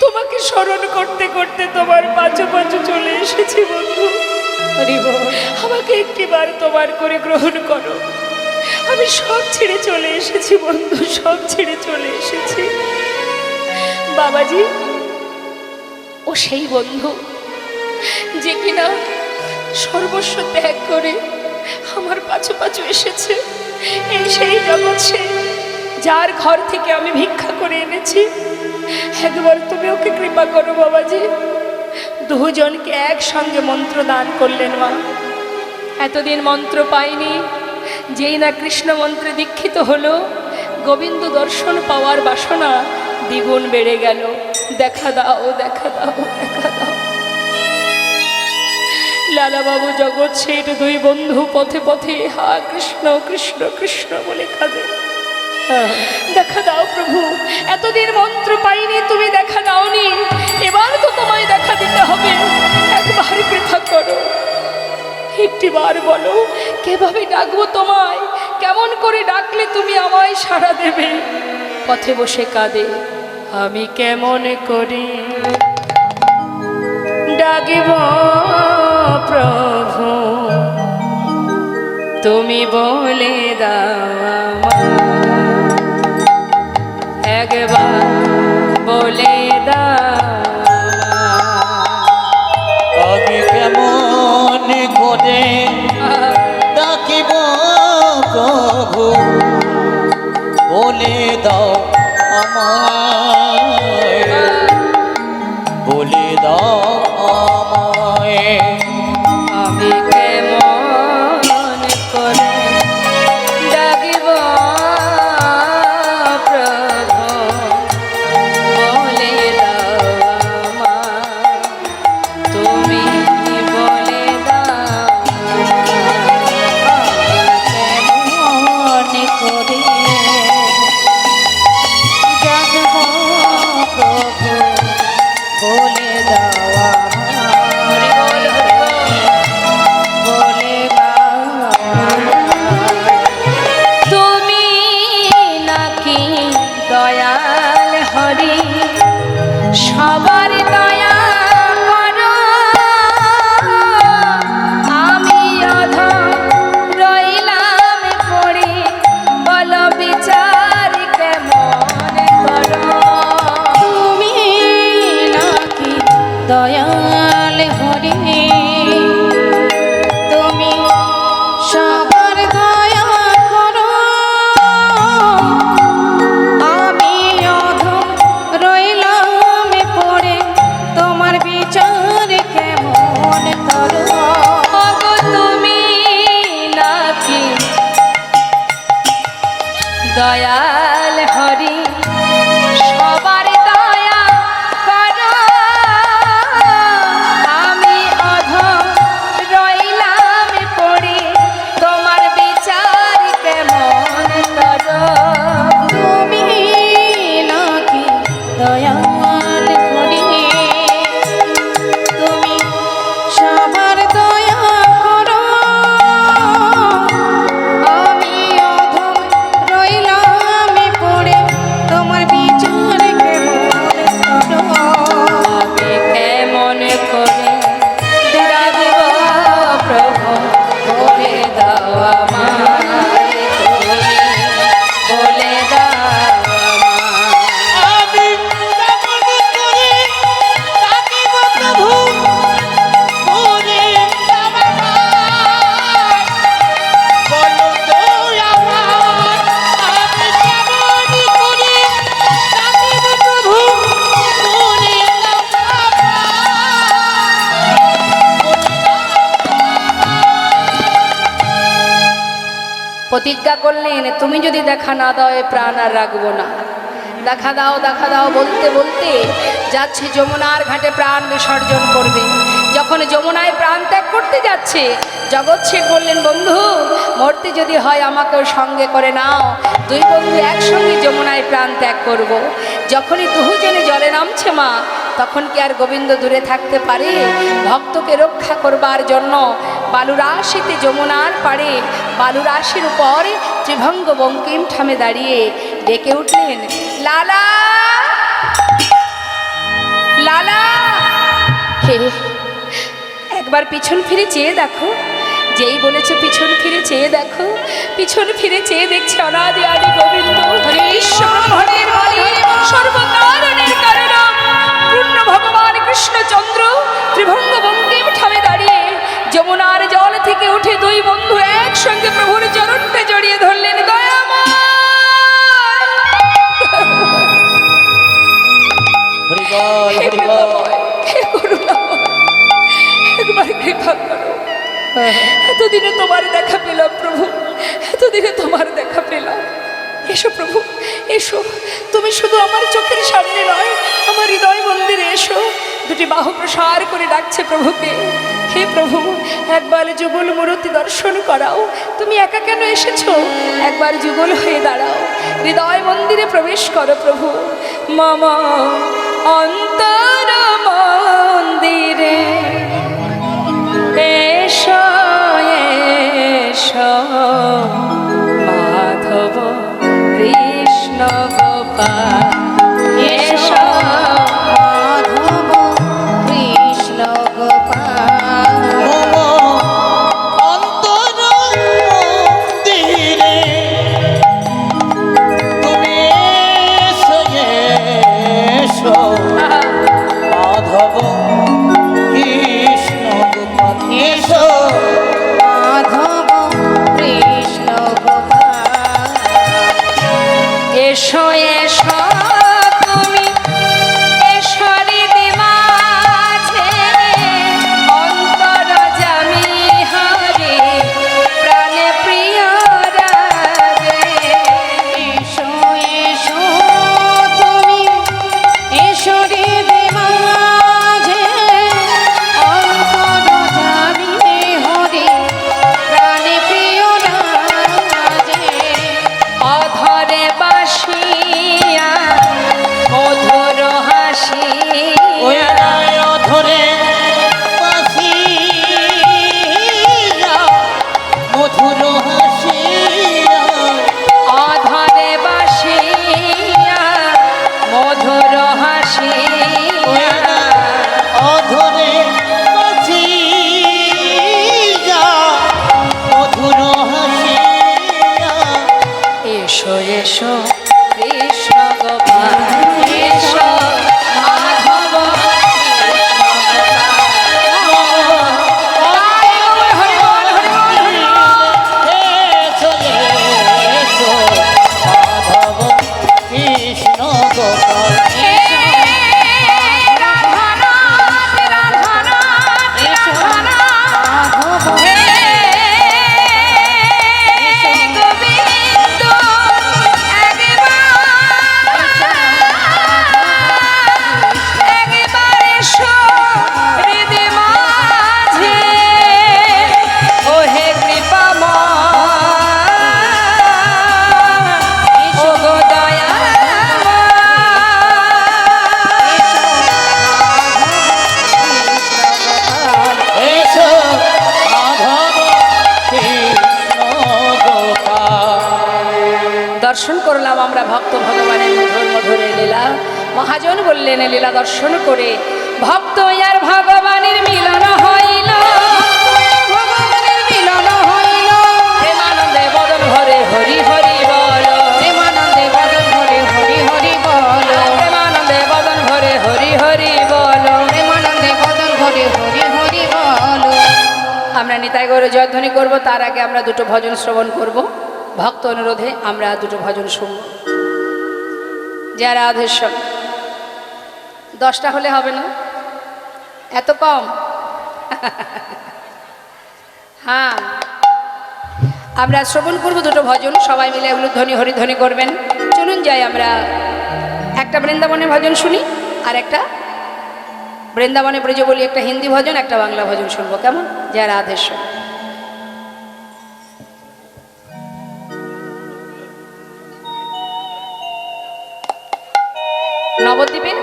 S1: তোমাকে স্মরণ করতে করতে তোমার পাঁচু পাঁচু চলে এসেছি বন্ধু। আমাকে একটিবার তোমার করে গ্রহণ করো। আমি সব ছেড়ে চলে এসেছি বন্ধু, সব ছেড়ে চলে এসেছি। বাবাজি, ও সেই বন্ধু যে কিনা সর্বস্ব ত্যাগ করে আমার পাছু পাছু এসেছে। এই সেই জগৎ সে, যার ঘর থেকে আমি ভিক্ষা করে এনেছি। একবার তুমি ওকে কৃপা করো বাবাজি। দুজনকে একসঙ্গে মন্ত্র দান করলেন মা। এতদিন মন্ত্র পাইনি, যেই না কৃষ্ণ মন্ত্রে দীক্ষিত হলো, গোবিন্দ দর্শন পাওয়ার বাসনা দ্বিগুণ বেড়ে গেল। দেখা দাও, দেখা দাও, দেখা দাও। লালা বাবু, জগৎ শেঠ, দুই বন্ধু পথে পথে হা কৃষ্ণ কৃষ্ণ কৃষ্ণ বলে কাঁদে। দেখা দাও প্রভু, এতদিন মন্ত্র পাইনি, তুমি দেখা দাওনি, এবার তো তোমায় দেখা দিতে হবে। একবার কৃপা করো, একটিবার বলো কিভাবে ডাকবো তোমায়, কেমন করে ডাকলে তুমি আমায় সাড়া দেবে। পথে বসে কাঁদে, আমি কেমন করি ডাকিব প্রভু, তুমি বলে দাও একবার, বলে দাও
S2: আমি কেমন করে ডাকিব প্রভু, বলে দাও আমায়, বলে দাও আমায়।
S1: আমি কেমন করে ডাকিব প্রভু, বলে দাও আমায়, তুমি বলে দাও
S4: কেমন করে জাগব প্রভু, বলে দেওয়া বলে
S1: তুমি নাকি দয়াল হরি, সবার দয়া করো, আমি অধম রইলাম পড়ে, বলো বিচার কেমন করো।
S4: তুমি নাকি দয়াল হরি, তুমি সবার দয়া করো, আমি অধম রইলাম পড়ে, তোমার বিচার কেমন করো।
S1: ওগো তুমি নাকি দয়াল হরি, সবার দয়া করো, প্রতিজ্ঞা করলেন, তুমি যদি দেখা না দাও এ প্রাণ আর রাখবো না। দেখা দাও বলতে বলতে যাচ্ছে যমুনার ঘাটে প্রাণ বিসর্জন করবে। যখন যমুনায় প্রাণ ত্যাগ করতে যাচ্ছে, জগৎ শেঠ বললেন, বন্ধু মরতে যদি হয় আমাকেও সঙ্গে করে নাও, দুই বন্ধু একসঙ্গে যমুনায় প্রাণ ত্যাগ করব। যখনই দুজনে জলে নামছে মা, তখন কি আর গোবিন্দ দূরে থাকতে পারে? ভক্তকে রক্ষা করবার জন্য বালুরাশিতে যমুনার পাড়ে বালুরাশির উপর ত্রিভঙ্গ বঙ্কিম ঠামে দাঁড়িয়ে ডেকে উঠলেন, লালা লালা। কে? একবার পিছন ফিরে চেয়ে দেখো। যেই বলেছে পিছন ফিরে চেয়ে দেখো, পিছন ফিরে চেয়ে দেখছে অনাদি আদি গোবিন্দ, ঈশ্বরের মালিক, সর্বকারণের কারণ পূর্ণ ভগবান কৃষ্ণচন্দ্র ত্রিভঙ্গ বঙ্কিম ঠামে দাঁড়িয়ে যমুনার জল থেকে উঠে দুই বন্ধু একসঙ্গে প্রভুর চরণকে জড়িয়ে ধরলেন।
S2: হরিবল হরিবল।
S1: একবার কৃপা করো, এতদিনে তোমার দেখা পেলাম প্রভু, এতদিনে তোমার দেখা পেলাম। এসো প্রভু এসো, তুমি শুধু আমার চোখের সামনে নয়, আমার হৃদয় মন্দিরে এসো। দুটি বাহু প্রসার করে ডাকছে প্রভুকে, হে প্রভু একবার যুগল মূর্তি দর্শন করাও। তুমি একা কেন এসেছো? একবার যুগল হয়ে দাঁড়াও, হৃদয় মন্দিরে প্রবেশ করো প্রভু। মামা অন্তর মন্দিরে এসো এসো, মাধব কৃষ্ণ গোপাল এসো,
S4: মাধব কৃষ্ণ গোপাল।
S2: অন্তর মন্দিরে তুমি এসো এসো, মাধব কৃষ্ণ গোপাল এসো।
S4: মাধব কৃষ্ণ গোপাল।
S1: এসো এসো তুমি এসো হৃদি মাঝে, অন্তর জামি হরে প্রাণে প্রিয় রাধে।
S4: এসো এসো তুমি এসো হৃদি মাঝে, অন্তর জামি হরি প্রাণে প্রিয় রাজে।
S1: অধরে বাসিয়া মধুর
S2: ওই
S1: হাসিয়া,
S2: রায় ধরে বাসিয়া মধুর হাসিয়া,
S1: অধরে বাসিয়া মধুর হাসিয়া,
S2: অধরে বাসিয়া মধুর হাসিয়া।
S1: এসো এসো কৃষ্ণ গোপাল এসো, মাধব
S2: এসো এসো, মাধব কৃষ্ণ গোপাল এসো, মাধব কৃষ্ণ গোপাল।
S1: দর্শন করলাম আমরা ভক্ত ভগবানের মধুর মধুর এই লীলা। মহাজন বললেন এই লীলা দর্শন করে ভক্ত আর ভগবানের মিলন হইল,
S4: ভগবানের মিলন হইল,
S1: প্রেমানন্দে বদন ভরে হরি হরি বল,
S4: প্রেমানন্দে বদন ভরে হরি হরি বল,
S1: প্রেমানন্দে বদন ভরে হরি হরি বল।
S4: প্রেমানন্দে বদন ভরে হরি হরি বল।
S1: আমরা নিতাই গৌর জয়ধ্বনি করব, তার আগে আমরা দুটো ভজন শ্রবণ করব। ভক্ত অনুরোধে আমরা দুটো ভজন শুনব। যারা আধেশ্বর 10টা হলে হবে না, এত কম? হ্যাঁ, আমরা শ্রবণ করব দুটো ভজন, সবাই মিলে এগুলো ধ্বনি হরিধ্বনি করবেন। চলুন যাই, আমরা একটা বৃন্দাবনের ভজন শুনি, আর একটা বৃন্দাবনে ব্রজ বলি একটা হিন্দি ভজন, একটা বাংলা ভজন শুনবো, কেমন? জয় রাধেশ্বর। নবদ্বীপে,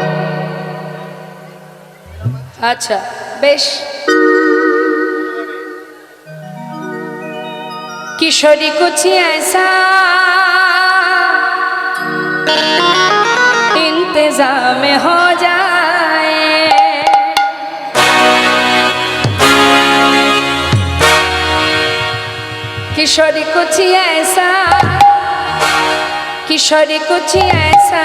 S1: আচ্ছা বেশ। किशोरी कुछ ऐसा इंतजाम हो जाए, किशोरी कुछ ऐसा, किशोरी कुछ ऐसा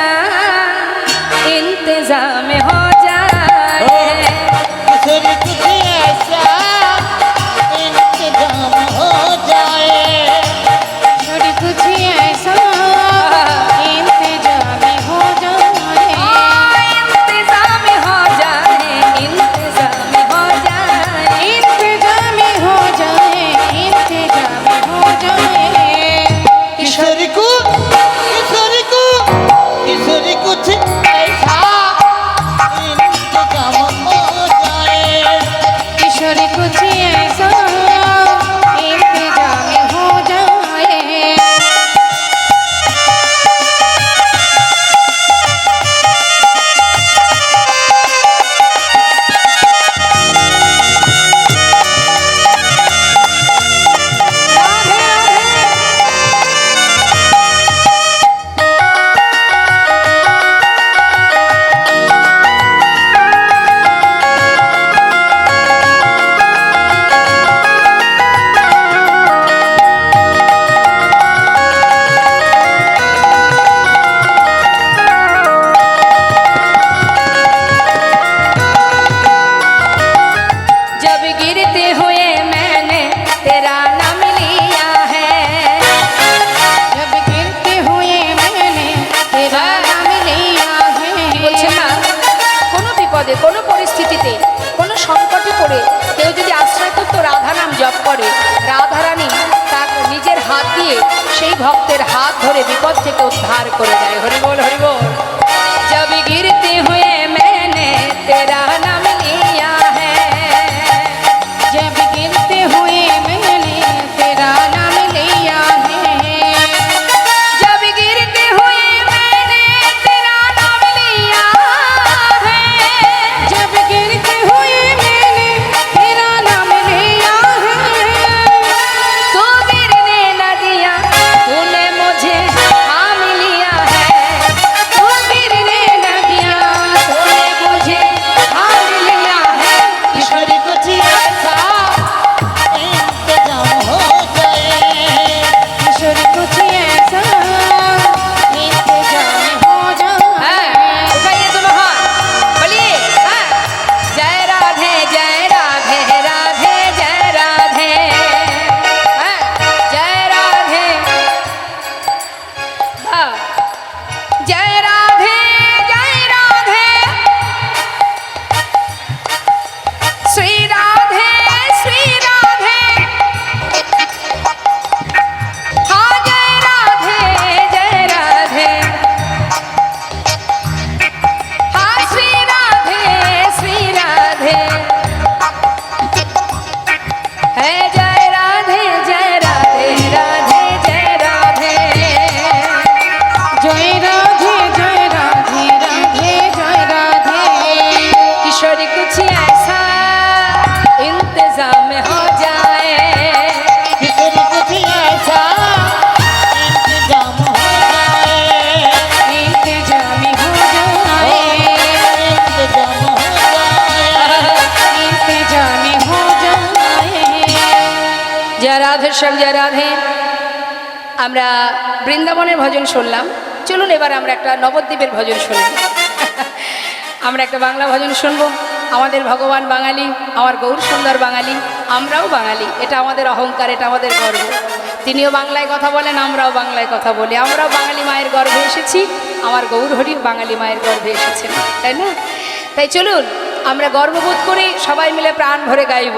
S1: इंतजाम हो जाए,
S2: किशोरी कुछ ऐसा इंतजाम हो जाए,
S4: किशोरी कुछ ऐसा इंतजाम हो जाए,
S1: इंतजाम हो जाए, इंतजाम हो जाए,
S4: इंतजाम हो जाए, इंतजाम हो जाए,
S2: किशोरी को किशोरी कुछ ऐसा इंतजाम हो जाए,
S4: किशोरी कुछ ऐसा इंतजाम हो जाए। राधे राधे।
S1: जब गिरते हुए मैंने तेरा नाम लिया है,
S4: जब गिरते हुए मैंने तेरा नाम लिया है,
S1: বলছে না, কোনো বিপদে কোনো পরিস্থিতিতে কোনো সংকটে পড়ে কেউ যদি আশ্রয় করতো রাধা নাম জপ করে, রাধারানী তার নিজের হাত দিয়ে সেই ভক্তের হাত ধরে বিপদ থেকে উদ্ধার করে দেয়। হরি বল হরি বল। जब गिरते हुए मैंने तेरा नाम लिया है,
S4: जब गिरते हुए मैंने तेरा नाम लिया है,
S1: जब गिरते हुए मैंने तेरा नाम लिया है,
S4: जब गिरते हुए मैंने तेरा नाम लिया है,
S1: तू गिरने न दिया, तूने मुझे थाम लिया है, तू गिरने न दिया, तूने मुझे थाम लिया है,
S2: किशोरी कुछ ऐसा इंतजाम हो जाए,
S4: किशोरी कुछ ऐसा इंतजाम हो
S1: हाँ,
S4: जाए।
S1: उठाइए दोनों हाथ, बोलिए हाँ। जय राधे जय राधे राधे जय राधे, हाँ, जय राधे, हाँ, जय राधे जय राधे, श्री राधे श्री राधे, हाँ जय राधे जय राधे, हाँ श्री राधे है जय राधे राधे जय राधे,
S4: जय राधे जय राधे राधे जय राधे,
S1: किशोरी कुछ ऐसा इंतजाम हो जाए,
S2: किशोरी कुछ ऐसा इंतजाम हो जाए,
S4: इंतजाम हो जाए,
S2: इंतजाम हो जाए,
S4: इंतजाम हो जाए।
S1: जय राधे श्याम जय राधे। আমরা বৃন্দাবনের ভজন শুনলাম, চলুন এবার আমরা একটা নবদ্বীপের ভজন শুনব। আমরা একটা বাংলা ভজন শুনবো। আমাদের ভগবান বাঙালি, আমার গৌর সুন্দর বাঙালি, আমরাও বাঙালি, এটা আমাদের অহংকার, এটা আমাদের গর্ব। তিনিও বাংলায় কথা বলেন, আমরাও বাংলায় কথা বলি, আমরাও বাঙালি মায়ের গর্ভে এসেছি, আমার গৌর হরি বাঙালি মায়ের গর্ভে এসেছেন, তাই না? তাই চলুন আমরা গর্ববোধ করে সবাই মিলে প্রাণ ভরে গাইব।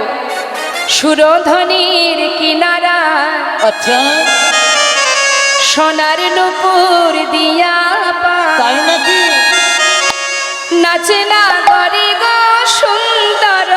S1: সুরধনির কিনারা
S2: আচ্ছা
S1: সোনার নুপুর দিয়া
S2: তাই নাকি?
S1: নাচে না গরি গো সুন্দর